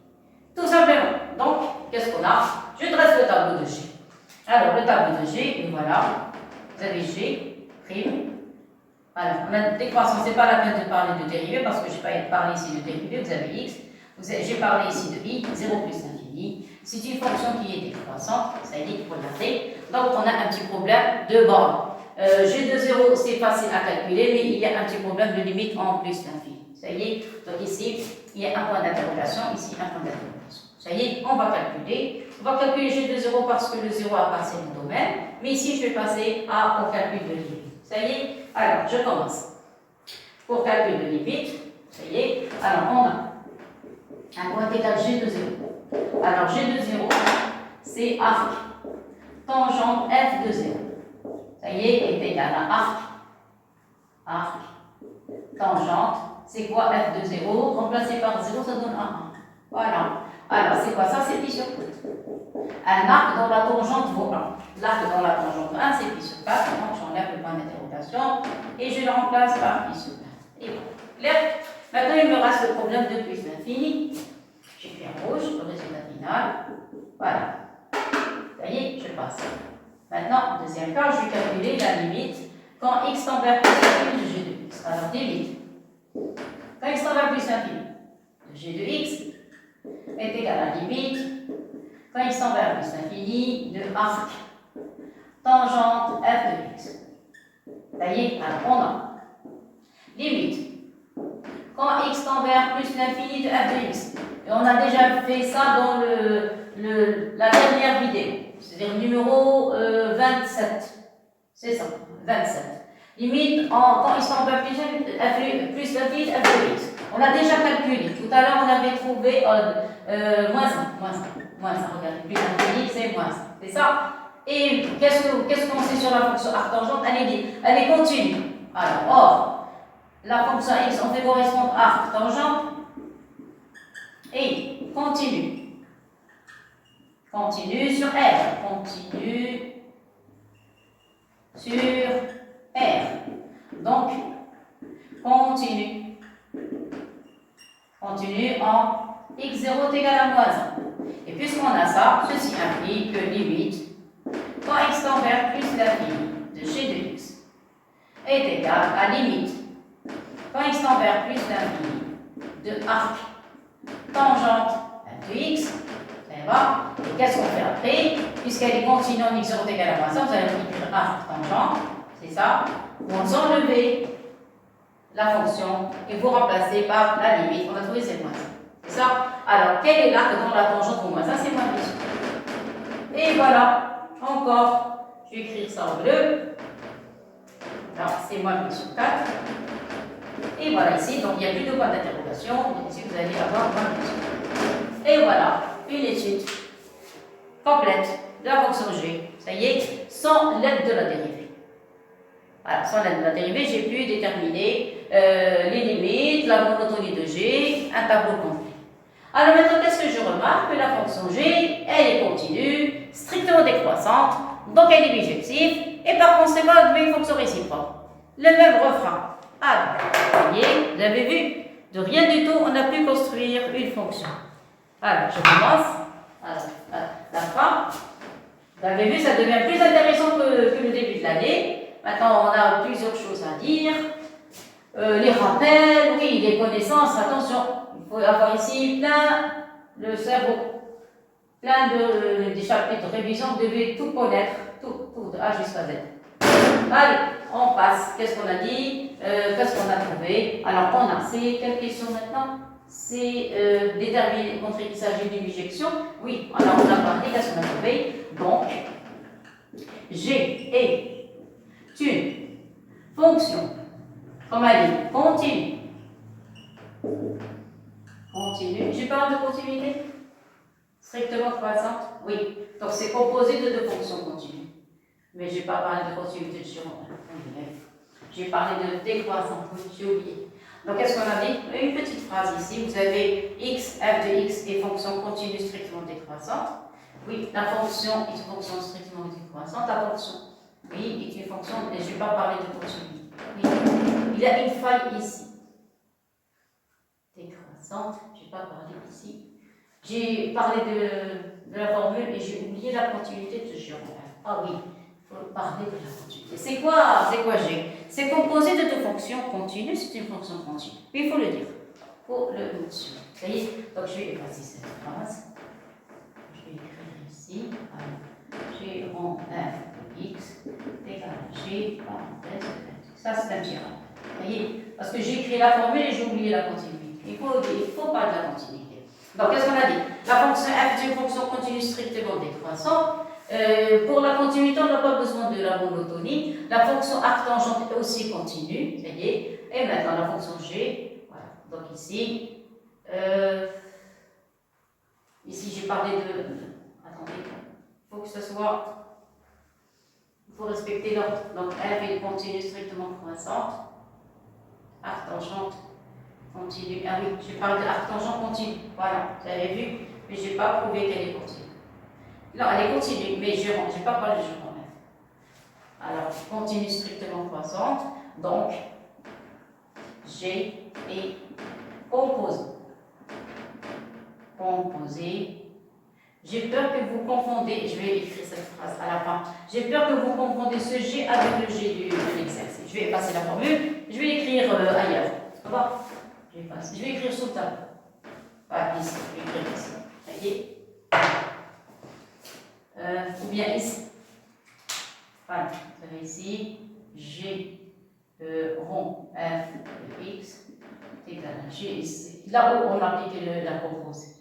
Tout simplement. Donc, qu'est-ce qu'on a? Je dresse le tableau de g. Alors, le tableau de g, voilà. Vous avez g, prime. Voilà, la décroissance, ce n'est pas la peine de parler de dérivée parce que je n'ai pas parlé ici de dérivée. Vous avez x. J'ai parlé ici de i, 0 plus infini. C'est une fonction qui est décroissante. Ça y est, regardez. Donc, on a un petit problème de borne. G de 0, c'est facile à calculer, mais il y a un petit problème de limite en plus l'infini. Ça y est, donc ici, il y a un point d'interrogation, ici un point d'interrogation. Ça y est, on va calculer. On va calculer G de 0 parce que le 0 a passé le domaine. Mais ici, je vais passer au calcul de limite. Ça y est, alors je commence. Pour calcul de limite, ça y est, alors on a un point égal G de 0. Alors G de 0, c'est arc tangente f de 0. Ça y est égal à arc tangente. C'est quoi f de 0? Remplacé par 0, ça donne 1. Voilà. Alors, c'est quoi ça? C'est pi sur 4. Un arc dont la tangente vaut 1. L'arc dont la tangente 1, c'est pi sur 4. Donc, j'enlève le point d'interrogation et je le remplace par pi sur 4. Et voilà. Clair? Maintenant, il me reste le problème de plus l'infini. J'écris en rouge, le résultat final. Voilà. Ça y est, je passe. Maintenant, deuxième cas, je vais calculer la limite quand x tend vers plus l'infini de g de x. Alors, limite. Quand x tend vers plus l'infini de g de x est égal à la limite quand x tend vers plus l'infini de arc tangente f de x. Ça y est, alors on a limite quand x tend vers plus l'infini de f de x. Et on a déjà fait ça dans la dernière vidéo, c'est-à-dire numéro 27. C'est ça, 27. Limite quand x tend vers plus l'infini de f de x. On a déjà calculé. Tout à l'heure, on avait trouvé moins 1. Regardez, plus l'infini, c'est moins 1. C'est ça? Et qu'est-ce qu'on sait sur la fonction arc tangente? Elle est continue. Alors, or, la fonction x, on fait correspondre arc tangente et continue. Continue sur R. Continue sur R. Donc, continue. Continue en x0 est égal à moins 1. Et puisqu'on a ça, ceci implique que limite quand x tend vers plus l'infini de g de x est égal à limite quand x tend vers plus l'infini de arc tangente f de x. Ça va. Et qu'est-ce qu'on fait après? Puisqu'elle est continue en x0 est égal à moins 1, vous allez écrire arc tangente, c'est ça. Vous enlevez la fonction et vous remplacez par la limite. On a trouvé c'est moins 1. C'est ça? Alors, quel est l'arc dont la tangente vaut moins 1? C'est moins 10. Et voilà. Encore. je vais écrire ça en bleu. Alors, c'est moins pi sur 4. Et voilà ici, donc il n'y a plus de point d'interrogation. Ici, vous allez avoir moins pi sur 4. Et voilà, une étude complète de la fonction g. Ça y est, sans l'aide de la dérivée. Voilà, sans l'aide de la dérivée, j'ai pu déterminer les limites, la monotonie de g, un tableau complet. Alors maintenant, qu'est-ce que je remarque? Que la fonction g, elle est continue, strictement décroissante, donc elle est bijective, et par conséquent, elle devient une fonction réciproque. Le même refrain. Alors, vous voyez, vous avez vu, de rien du tout, on a pu construire une fonction. Alors, je commence. Alors, la fin. Vous avez vu, ça devient plus intéressant que le début de l'année. Maintenant, on a plusieurs choses à dire. Les rappels, oui, les connaissances, attention. Il faut avoir ici plein le cerveau, plein des chapitres de révision, vous devez tout connaître, tout, de A jusqu'à Z. Allez, on passe. Qu'est-ce qu'on a dit? Qu'est-ce qu'on a trouvé? Alors, on a, c'est quelle question maintenant? C'est déterminer, montrer qu'il s'agit d'une bijection. Oui, alors on a parlé, qu'est-ce qu'on a trouvé? Donc, G est une fonction, comme elle dit, continue. Continue. Je parle de continuité? Strictement croissante? Oui. Donc, c'est composé de deux fonctions continues. Mais je n'ai pas parlé de continuité de Girondin. J'ai parlé de décroissante. J'ai oublié. Donc, qu'est-ce qu'on a dit? Une petite phrase ici. Vous avez x, f de x est fonction continue strictement décroissante. Oui, la fonction est une fonction strictement décroissante. La fonction, oui, est une fonction, mais je ne vais pas parler de continuité. Oui. Il y a une faille ici. Décroissante, je n'ai pas parlé ici. J'ai parlé de la formule et j'ai oublié la continuité de ce Girondin. Ah oui, il faut parler de la continuité. C'est quoi G? C'est composé de deux fonctions continues, c'est une fonction continue. Mais il faut le dire. Il faut le mentionner. Ça y est, donc je vais effacer cette phrase. Je vais écrire ici. G rond f de x égale G parenthèse f. Ça, c'est un petit rappel. Vous voyez? Parce que j'ai écrit la formule et j'ai oublié la continuité. Il faut parler de la continuité. Donc, qu'est-ce qu'on a dit? La fonction f est une fonction continue strictement décroissante. Pour la continuité, on n'a pas besoin de la monotonie. La fonction arc-tangente est aussi continue. Ça y est. Et maintenant, la fonction g. Voilà. Donc, ici, j'ai parlé de. Attendez. Il faut que ce soit. Il faut respecter l'ordre. Donc, f est continue strictement croissante. Arc-tangente continue. Ah oui, je parle de arc-tangente continue. Voilà, vous avez vu, mais je n'ai pas prouvé qu'elle est continue. Non, elle est continue, mais je n'ai pas parlé de Girondin. Alors, continue strictement croissante. Donc, G est composé. Composé. J'ai peur que vous confondez, je vais écrire cette phrase à la fin. J'ai peur que vous confondez ce G avec le G de l'exercice. Je vais effacer la formule, je vais l'écrire ailleurs. Ça va? Je vais écrire sous le tableau. Voilà, ici, je vais écrire ici. Ça y est. Ou bien ici. Voilà, vous avez ici G rond f de x est égal à G ici. Là où on applique la composée.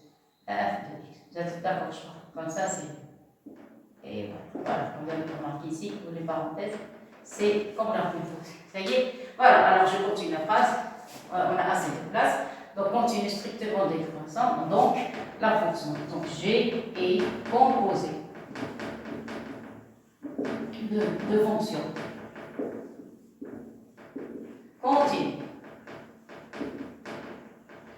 F de x. Vous êtes d'accord, je crois. Comme ça, c'est. Et voilà, on vient de remarquer ici, pour les parenthèses, c'est comme la fonction. Ça y est. Voilà, alors je continue la phrase. On a assez de place. Donc, continue strictement décroissant. Donc, la fonction. Donc, G est composée de fonctions continues.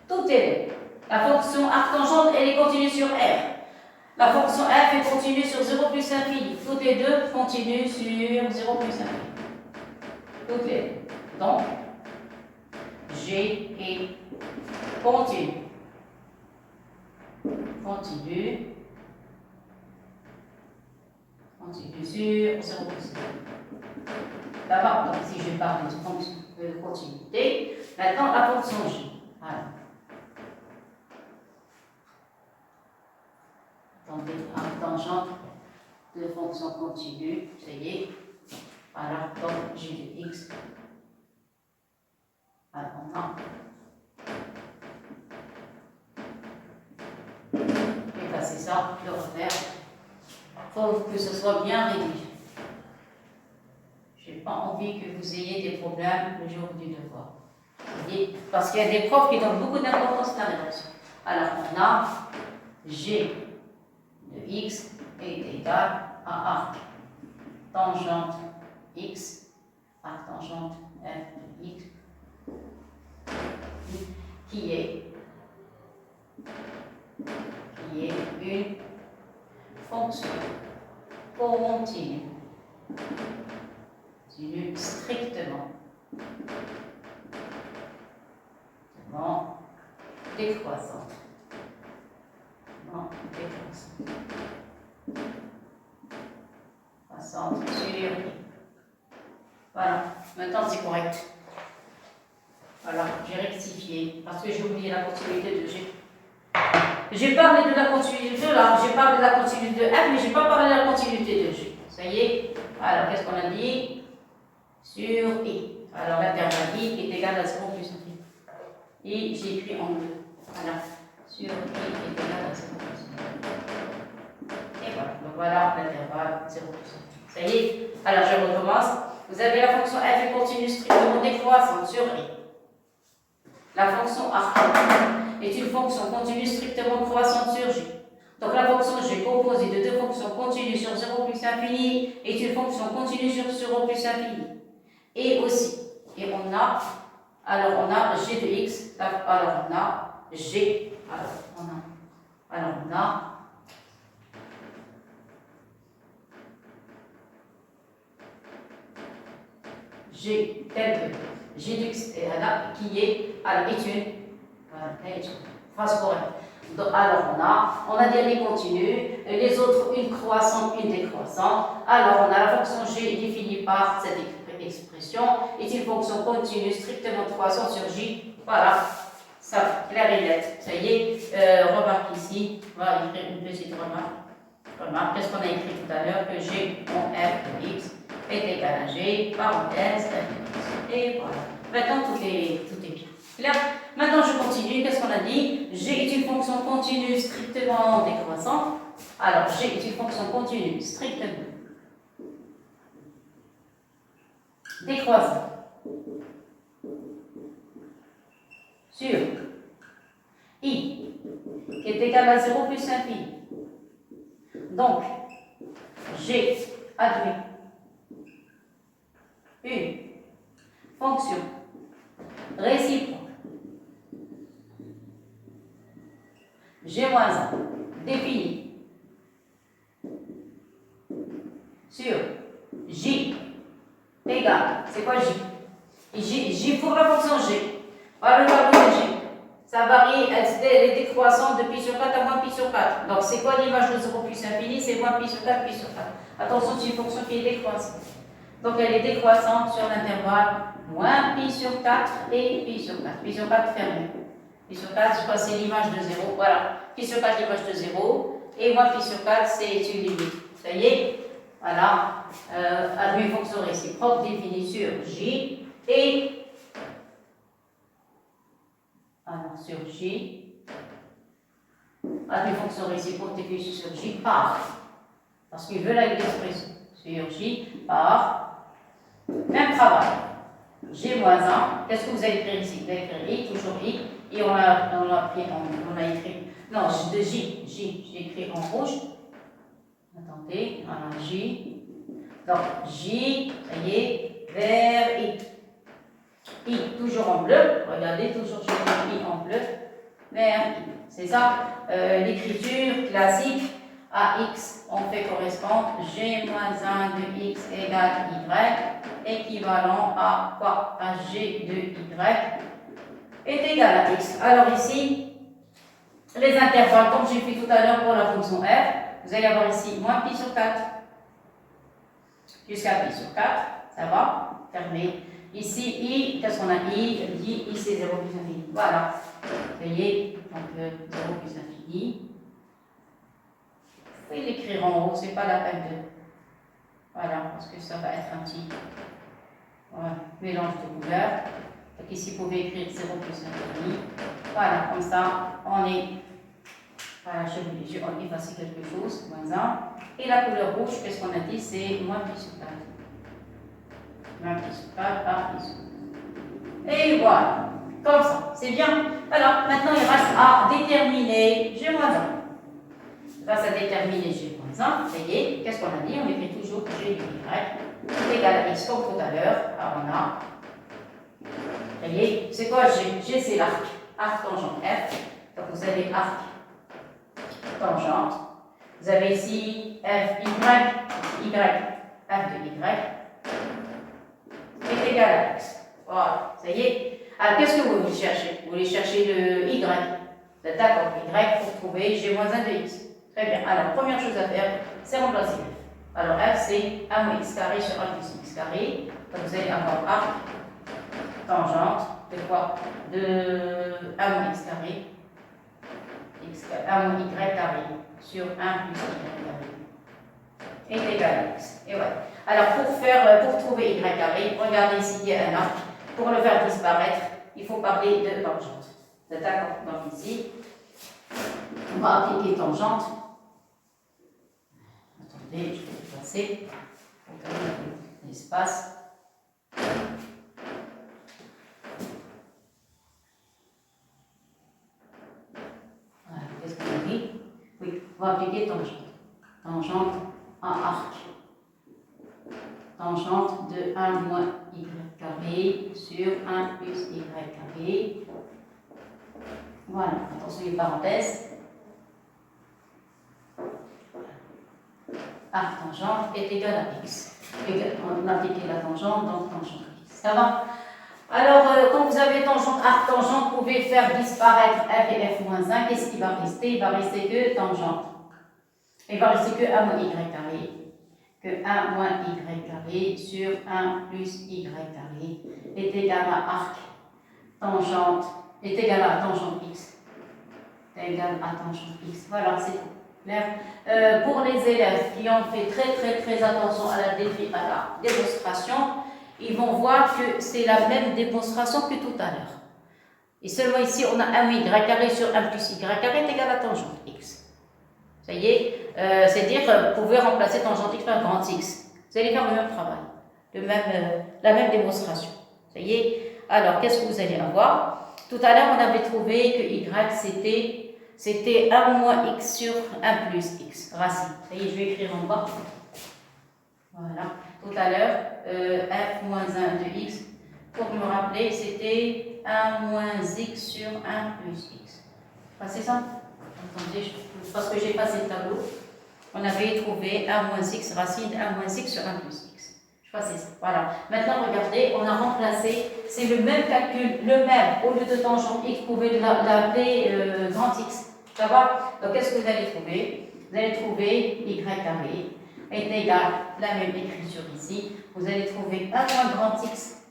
Tout est là. La fonction arc-tangente, elle est continue sur R. La fonction f est continue sur 0 plus infini. Toutes les deux continuent sur 0 plus infini. Toutes les deux. Donc, G est continue. Continue. Continue sur 0 plus infini. D'abord, donc si je parle de fonction de continuité, maintenant la fonction G. Voilà. Attendez, arc-tangente de fonction continue, ça y est. Voilà, donc G de x. Alors, on a. Effacer ça, le refaire. Il faut que ce soit bien rédigé. n'ai pas envie que vous ayez des problèmes le jour du devoir. Parce qu'il y a des profs qui donnent beaucoup d'importance à la rédaction. Alors, on a G de X est égal à arc tangente X, arc tangente F de X, qui est une fonction continue strictement décroissante. Croissante sur I. Voilà, maintenant c'est correct. Voilà, j'ai rectifié parce que j'ai oublié la continuité de G. J'ai parlé de la continuité de là, j'ai parlé de la continuité de F, mais j'ai pas parlé de la continuité de G. Ça y est. Alors, qu'est-ce qu'on a dit? Sur I. Alors, l'intervalle I est égal à 0 plus 1. Et j'ai écrit en bleu. Voilà. Sur I est égal à 0 plus 1. Et voilà. Donc, voilà l'intervalle 0 plus 1. Ça y est. Alors, je recommence. Vous avez la fonction F continue strictement décroissante sur I. La fonction A est une fonction continue strictement croissante sur J. Donc la fonction G composée de deux fonctions continues sur 0 plus infini est une fonction continue sur 0 plus infini. Et aussi, on a G de X, alors on a G, alors on a G tel que G de X qui est une phrase correcte. Donc, alors on a des lignes continues, les autres une croissante, une décroissante. Alors on a la fonction G définie par cette expression est une fonction continue strictement croissante sur J. Voilà, ça, clair et net. Ça y est, remarque ici, on va écrire une petite remarque. Qu'est-ce qu'on a écrit tout à l'heure? Que G en F de X est égal à G, parenthèse, F de X. Et voilà. Maintenant tout est bien. Clair? Maintenant je continue. Qu'est-ce qu'on a dit? G est une fonction continue strictement décroissante. Alors G est une fonction continue strictement décroissante sur I qui est égal à 0 plus infini. Donc G admet une fonction réciproque G-1 définie sur J égale, c'est quoi J? J pour la fonction G. Voilà le tableau de G. Ça varie, elle est décroissante de pi sur 4 à moins pi sur 4. Donc c'est quoi l'image de 0 plus infini? C'est moins pi sur 4, pi sur 4. Attention, c'est une fonction qui est décroissante. Donc elle est décroissante sur l'intervalle moins pi sur 4 et pi sur 4. Pi sur 4 fermé. Pi sur 4, je crois c'est l'image de 0. Voilà. Pi sur 4, l'image de 0. Et moins pi sur 4, c'est une limite. Ça y est. Voilà. Admet une fonction réciproque définie sur J. Et sur J. Admet une fonction réciproque définie sur J par. Parce qu'il veut l'expression. Sur J par. Même travail. G-1. Qu'est-ce que vous allez écrire ici? Vous allez écrire I, toujours I. Et on a écrit. Non, de J. J'ai écrit en rouge. Attendez, voilà, J. Donc, J, ça y est, vers I. I, toujours en bleu. Regardez, toujours j'ai écrit I en bleu. Vers I. C'est ça, l'écriture classique. AX, on fait correspondre G-1 de X égale Y, équivalent à quoi? À G de Y est égal à X. Alors ici, les intervalles, comme j'ai fait tout à l'heure pour la fonction F, vous allez avoir ici moins pi sur 4 jusqu'à pi sur 4, ça va, fermé. Ici, I, qu'est-ce qu'on a? I c'est 0 plus infini. Voilà, vous voyez, donc 0 plus infini. Vous pouvez l'écrire en haut, c'est pas la peine de. Voilà, parce que ça va être un petit mélange de couleurs. Donc ici, vous pouvez écrire 0 plus infini. Voilà, comme ça, on est. Voilà, on efface quelque chose, moins 1. Et la couleur rouge, qu'est-ce qu'on a dit? C'est moins pi sur 4. 1 plus 4 par ici. Et voilà, comme ça, c'est bien. Alors, maintenant, il reste à déterminer G-1. Grâce à déterminer G-1, ça y est, qu'est-ce qu'on a dit? On écrit toujours G du Y égal à X comme tout à l'heure. Alors, on a, ça y est, c'est quoi G? G, c'est l'arc. Arc tangente F. Donc, vous avez arc tangente. Vous avez ici F, Y, F de Y est égal à X. Voilà, ça y est. Alors, qu'est-ce que vous voulez chercher? Vous voulez chercher le Y. Vous êtes d'accord? Y pour trouver G-1 de X. Très bien. Alors, première chose à faire, c'est remplacer F. Alors, F, c'est 1 moins X carré sur 1 plus X carré. Donc, vous allez avoir arc tangente de quoi? De 1 moins X carré. 1 moins Y carré sur 1 plus Y carré est égal à X. Et voilà. Alors, pour trouver Y carré, regardez ici, il y a un arc. Pour le faire disparaître, il faut parler de tangente. D'accord? Donc ici, on va appliquer tangente. Attendez, je vais déplacer pour gagner l'espace. Voilà, qu'est-ce qu'on dit? Oui, on va appliquer tangente. Tangente à arc. Tangente de 1 moins Y carré sur 1 plus Y carré. Voilà, attention les parenthèses. Arc tangente est égal à X. On a appliqué la tangente, donc tangente X. Ça va? Alors, quand vous avez tangente, arc tangente, vous pouvez faire disparaître F et F moins 1. Qu'est-ce qui va rester? Il va rester que tangente. Il va rester que 1 moins Y carré. Que 1 moins Y carré sur 1 plus Y carré est égal à arc tangente est égal à tangente X. Est égal à tangente X. Voilà, c'est tout. Clair. Pour les élèves qui ont fait très attention à la démonstration, ils vont voir que c'est la même démonstration que tout à l'heure. Et seulement ici, on a 1 Y carré sur 1 plus Y carré est égal à tangente X. Ça y est, c'est-à-dire vous pouvez remplacer tangente X par grand X. Vous allez faire le même travail, la même démonstration. Ça y est. Alors, qu'est-ce que vous allez avoir? Tout à l'heure, on avait trouvé que Y, c'était 1 moins X sur 1 plus X, racine. Ça y est, je vais écrire en bas. Voilà. Tout à l'heure, F moins 1 de X, pour me rappeler, c'était 1 moins X sur 1 plus X. C'est ça? Attendez, parce que j'ai passé le tableau. On avait trouvé 1 moins X, racine 1 moins X sur 1 plus X. Je passais ça. Voilà. Maintenant, regardez, on a remplacé, c'est le même calcul, le même. Au lieu de tangente X, vous pouvez l'appeler grand X. Ça va? Donc, qu'est-ce que vous allez trouver? Vous allez trouver Y carré est égal, la même écriture ici. Vous allez trouver 1 moins grand X,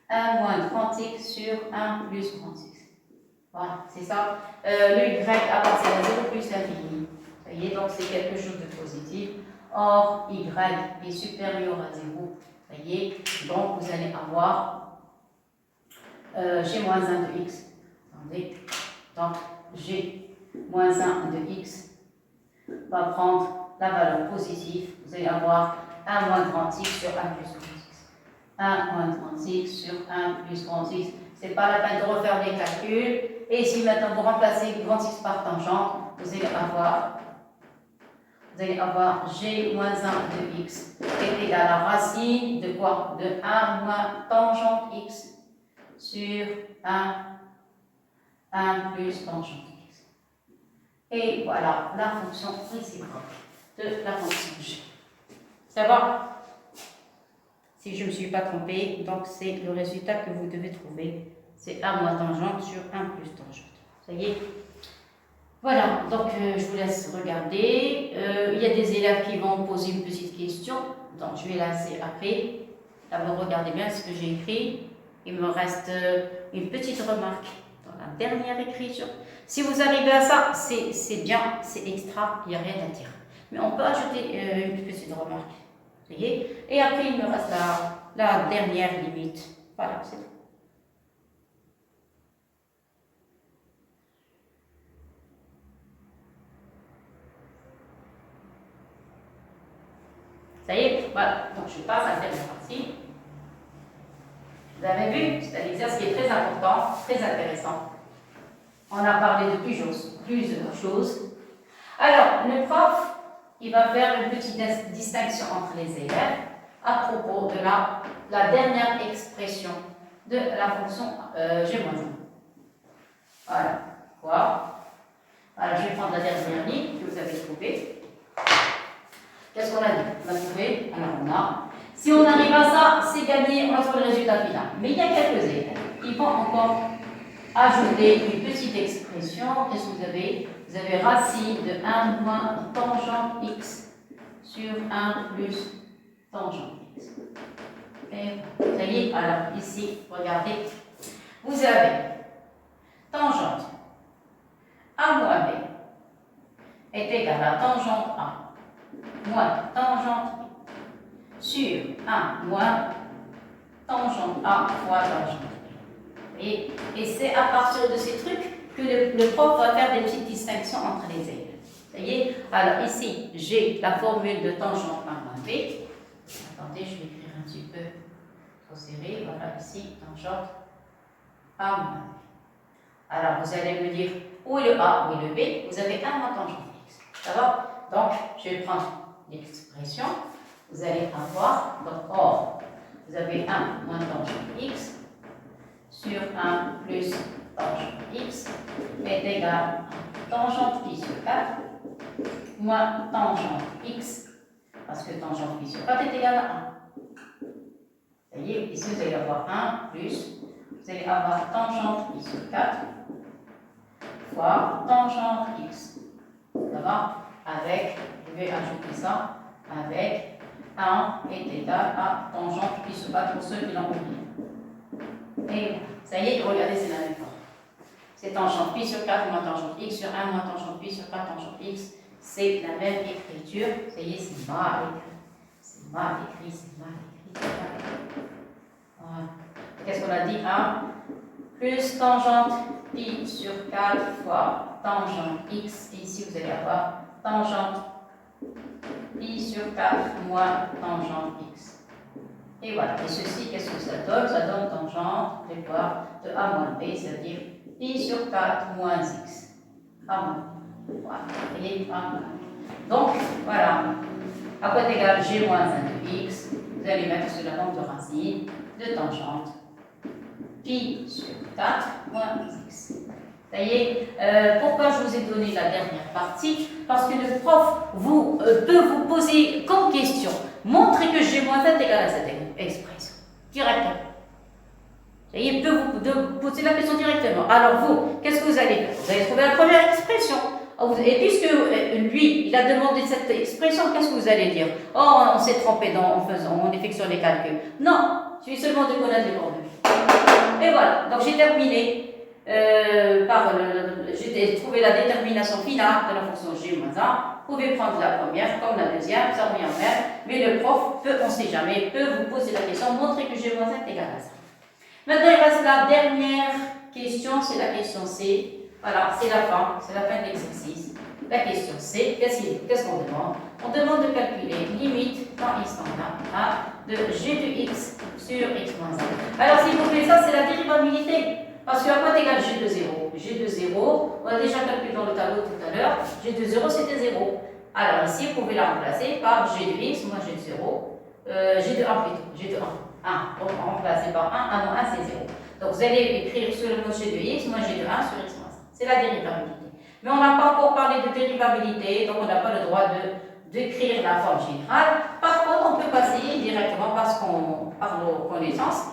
1 moins grand X sur 1 plus grand X. Voilà, c'est ça. Le Y appartient à 0 plus l'infini. Ça y est, donc c'est quelque chose de positif. Or, Y est supérieur à 0. Ça y est, donc vous allez avoir G moins 1 de X. Attendez. Donc, G moins 1 de X va prendre la valeur positive. Vous allez avoir 1 moins grand X sur 1 plus grand X. 1 moins grand X sur 1 plus grand X. Ce n'est pas la peine de refaire les calculs. Et si maintenant vous remplacez grand X par tangente, vous allez avoir G moins 1 de X est égal à racine de quoi? De 1 moins tangente X sur 1 plus tangente X. Et voilà la fonction réciproque de la fonction G. Ça va? Si je ne me suis pas trompée, donc c'est le résultat que vous devez trouver. C'est 1 moins tangente sur 1 plus tangente. Ça y est? Voilà, donc je vous laisse regarder. Il y a des élèves qui vont poser une petite question. Donc je vais la laisser après. D'abord, regardez bien ce que j'ai écrit. Il me reste une petite remarque dans la dernière écriture. Si vous arrivez à ça, c'est bien, c'est extra, il n'y a rien à dire. Mais on peut ajouter une petite remarque. Vous voyez? Et après, il me reste la dernière limite. Voilà, c'est tout. Ça y est, voilà. Donc je passe à la dernière partie. Vous avez vu, c'est un exercice qui est très important, très intéressant. On a parlé de plusieurs choses. Alors, le prof, il va faire une petite distinction entre les élèves à propos de la dernière expression de la fonction G-1. Voilà. Quoi? Alors, je vais prendre la dernière ligne que vous avez trouvée. Qu'est-ce qu'on a dit? On a trouvé, alors on a. Si on arrive à ça, c'est gagné, on a trouvé le résultat final. Mais il y a quelques élèves qui vont encore ajouter une petite expression. Qu'est-ce que vous avez? Vous avez racine de 1 moins tangente x sur 1 plus tangente x. Et ça y est, alors ici, regardez, vous avez tangente a moins b est égal à tangente a moins tangente sur 1 moins tangente a fois tangente b. Et c'est à partir de ces trucs que le prof va faire des petites distinctions entre les élèves. Ça y est, alors ici, j'ai la formule de tangente a moins b. Attendez, je vais écrire un petit peu trop serré. Voilà, ici, tangente a moins b. Alors, vous allez me dire où est le a, où est le b. Vous avez 1 moins tangente x. Ça va? Donc, je vais prendre l'expression. Vous allez avoir, donc, or, vous avez 1 moins tangente x sur 1 plus tangente x est égal à tangente pi sur 4 moins tangente x, parce que tangente pi sur 4 est égal à 1. Ça y est, ici vous allez avoir 1 plus, vous allez avoir tangente pi sur 4 fois tangente x. Ça va? Avec, je vais ajouter ça, avec 1 est égal à tangente pi sur 4 pour ceux qui l'ont oublié. Et ça y est, regardez, c'est la même forme. C'est tangente pi sur 4 moins tangente x sur 1 moins tangente pi sur 4 tangente x. C'est la même écriture. Ça y est, c'est mal écrit. C'est mal écrit, c'est mal écrit. Voilà. Qu'est-ce qu'on a dit? 1 plus tangente pi sur 4 fois tangente x. Et ici, vous allez avoir tangente pi sur 4 moins tangente x. Et voilà. Et ceci, qu'est-ce que ça donne? Ça donne tangente, je vais voir, de a moins b, c'est-à-dire pi sur 4 moins x. A moins. Voilà. Et a moins. Donc, voilà. À quoi est égal g moins 1 de x? Vous allez mettre sur la nombre de racines de tangente pi sur 4 moins x. Ça y est, pourquoi je vous ai donné la dernière partie? Parce que le prof peut vous poser comme question, montrez que g moins 1 est égal à cette expression, directement. Ça y est, il peut vous poser la question directement. Alors vous, qu'est-ce que vous allez faire? Vous allez trouver la première expression. Et puisque lui, il a demandé cette expression, qu'est-ce que vous allez dire? Oh, on s'est trompé en effectuant les calculs. Non, il suffit seulement de connaître les formules. Et voilà, donc j'ai terminé j'ai trouvé la détermination finale de la fonction g-1. Vous pouvez prendre la première comme la deuxième, ça revient en même, mais le prof peut, on ne sait jamais, peut vous poser la question, montrer que g-1 est égal à ça. Maintenant, il reste la dernière question, c'est la question C. Voilà, c'est la fin de l'exercice. La question C, qu'est-ce qu'on demande? On demande de calculer limite temps x standard à de g de x sur x moins 1. Alors, s'il vous plaît, ça, c'est la dérivabilité. Parce qu'à quoi est égal g de 0? G de 0, on a déjà calculé dans le tableau tout à l'heure, g de 0 c'était 0. Alors ici, vous pouvez la remplacer par g de x moins g de 0, g de 1 plutôt, g de 1. 1, donc remplacer par 1, 1 moins 1 c'est 0. Donc vous allez écrire sur le mot g de x moins g de 1 sur x moins 1. C'est la dérivabilité. Mais on n'a pas encore parlé de dérivabilité, donc on n'a pas le droit d'écrire la forme générale. Par contre, on peut passer directement par nos connaissances.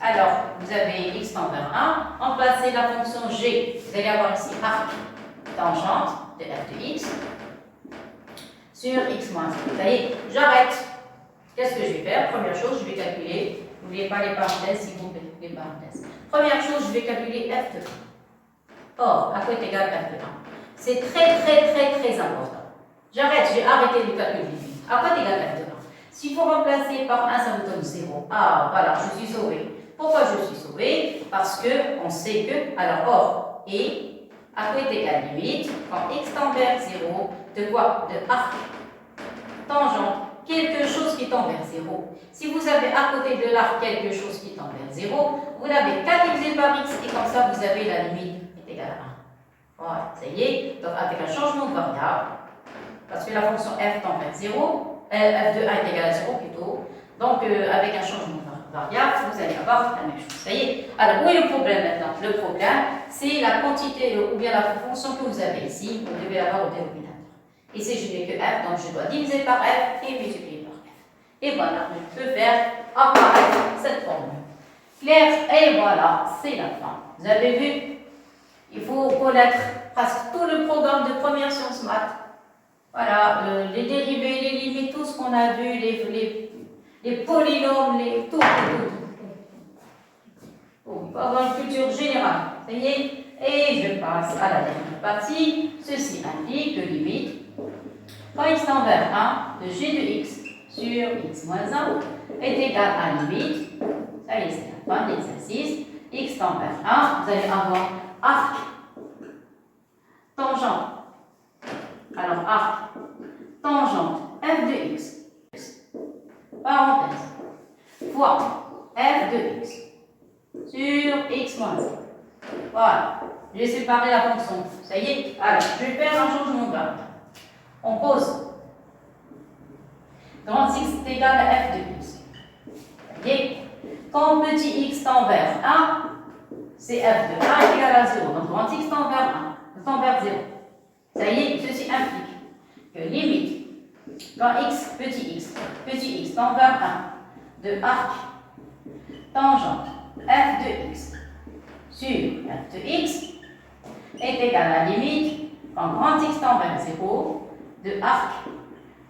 Alors, vous avez x tend vers 1, remplacez la fonction g, vous allez avoir ici arc tangente de f de x sur x moins 1. Vous voyez, j'arrête. Qu'est-ce que je vais faire? Première chose, je vais calculer, n'oubliez pas les parenthèses, s'il vous plaît, les parenthèses. Première chose, je vais calculer f de 1. Or, à quoi est égal f de 1? C'est très important. J'arrête, j'ai arrêté le calcul limite. À quoi est égal f de 1? Si vous remplacez par 1, ça vous donne 0. Ah, voilà, je suis sauvé. Pourquoi je suis sauvé? Parce qu'on sait que, alors, or, et, à quoi est égal limite, quand x tend vers 0, de quoi? De arc tangente, quelque chose qui tend vers 0. Si vous avez à côté de l'arc quelque chose qui tend vers 0, vous n'avez qu'à diviser par x et comme ça vous avez la limite est égale à 1. Voilà, ça y est. Donc avec un changement de variable, parce que la fonction f tend vers 0, f de 1 est égal à 0 plutôt, donc avec un changement de variable, vous allez avoir la même chose. Ça y est. Alors où est le problème maintenant? Le problème, c'est la quantité ou bien la fonction que vous avez ici, vous devez l'avoir au dénominateur. Ici, je n'ai que f, donc je dois diviser par f et multiplier par f. Et voilà, je peux faire apparaître cette formule. Clair? Et voilà, c'est la fin. Vous avez vu? Il faut connaître presque tout le programme de première sciences maths. Voilà, les dérivés, les limites, tout ce qu'on a vu, les polynômes, tout. Bon, il faut avoir une culture générale. Ça y est? Et je passe à la dernière partie. Ceci implique que limite quand x tend vers 1 de g de x sur x moins 1 est égal à limite, ça y est, c'est la fin de l'exercice, x tend vers 1, vous allez avoir arc, tangente, alors arc, tangente, f de x, parenthèse, fois f de x sur x moins 1. Voilà, j'ai séparé la fonction, ça y est, alors je vais faire un changement de variable. On pose grand x est égal à f de x. Okay. Quand petit x tend vers 1, c'est f de 1 égal à 0. Donc grand x tend vers 1, tend vers 0. Ça y est, ceci implique que limite, quand petit x tend vers 1 de arc tangente f de x sur f de x est égal à la limite, quand grand x tend vers 0, de arc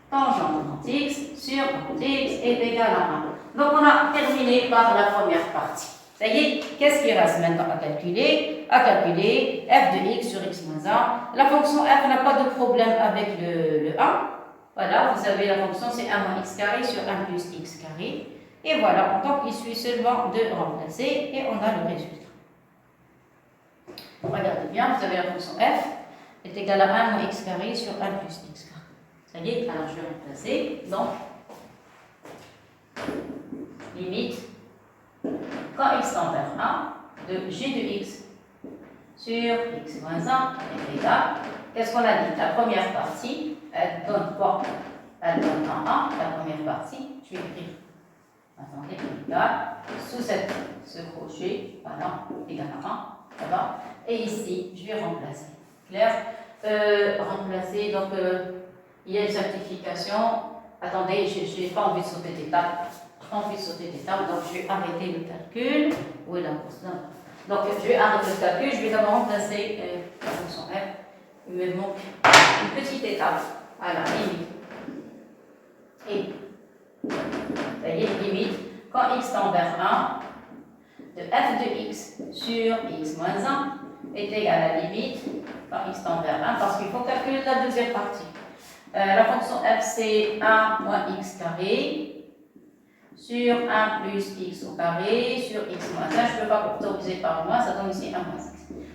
tangente grand x sur grand x est égal à 1. Donc on a terminé par la première partie. Ça y est, qu'est-ce qui reste maintenant à calculer? À calculer f de x sur x moins 1. La fonction f n'a pas de problème avec le 1. Voilà, vous avez la fonction, c'est 1 moins x carré sur 1 plus x carré. Et voilà, donc il suffit seulement de remplacer et on a le résultat. Regardez bien, vous avez la fonction f est égale à 1 moins x carré sur 1 plus x carré. Ça y est, alors je vais remplacer. Donc, limite, quand x tend vers 1, de g de x sur x moins 1 est égal. Qu'est-ce qu'on a dit? La première partie, elle donne quoi? Elle donne un 1, la première partie. Je vais écrire, attendez, égal, sous ce crochet, voilà, égal à 1, ça va. Et ici, je vais remplacer. Clair? Remplacer, donc, il y a une simplification. Attendez, je n'ai pas envie de sauter d'étape. Je n'ai pas envie de sauter d'étape, donc je vais arrêter le calcul. Où est la fonction? Donc, je vais arrêter le calcul. Je vais d'abord remplacer la fonction f. Il me manque une petite étape. Voilà, limite. Et, ça y est, limite. Quand x tend vers 1, de f de x sur x moins 1 est égal à la limite quand x tend vers 1, parce qu'il faut calculer la deuxième partie. La fonction f, c'est 1 moins x carré sur 1 plus x au carré sur x moins 1. Je ne peux pas factoriser par moins, ça donne ici 1 moins x.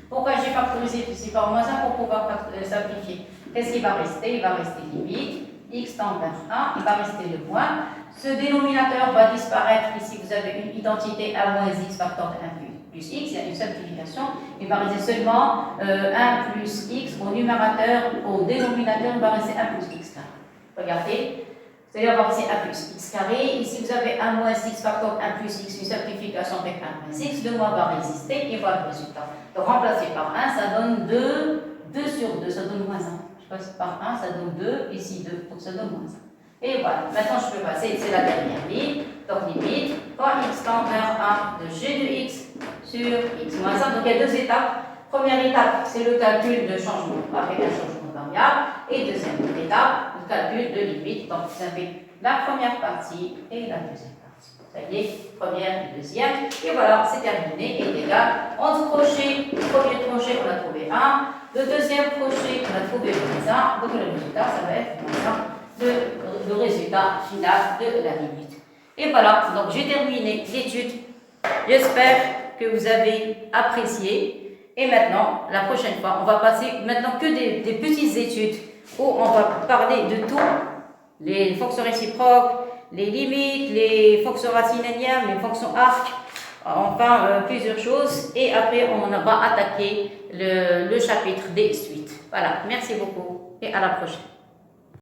Pourquoi j'ai factorisé ici par moins 1? Pour pouvoir simplifier. Qu'est-ce qui va rester? Il va rester limite, x tend vers 1, il va rester le moins. Ce dénominateur va disparaître. Ici, vous avez une identité 1 moins x facteur de 1 plus x, il y a une simplification. Il va rester seulement 1 plus x au numérateur, au dénominateur, il va rester 1 plus x carré. Regardez, vous allez avoir ici 1 plus x carré. Ici, vous avez 1 moins x facteur 1 plus x, une simplification avec 1 moins x. Le moins va résister et voilà le résultat. Donc, remplacer par 1, ça donne 2, 2 sur 2, ça donne moins 1. Je passe par 1, ça donne 2, ici 2, donc ça donne moins 1. Et voilà, maintenant je peux passer, c'est la dernière ligne, donc limite, quand x tend vers 1 de g de x sur x moins 1, donc il y a deux étapes. Première étape, c'est le calcul de changement avec un changement de variable, et deuxième étape, le calcul de limite, donc vous avez la première partie et la deuxième partie. Ça y est, première et deuxième, et voilà, c'est terminé, et égal, entre crochets, le premier crochet, on a trouvé 1, le deuxième crochet, on a trouvé moins 1, donc le résultat, ça va être moins 1. Le résultat final de la limite. Et voilà, donc j'ai terminé l'étude. J'espère que vous avez apprécié. Et maintenant, la prochaine fois, on va passer maintenant que des petites études où on va parler de tout, les fonctions réciproques, les limites, les fonctions racines énièmes, les fonctions arc, enfin plusieurs choses. Et après, on va attaquer le chapitre des suites. Voilà, merci beaucoup et à la prochaine.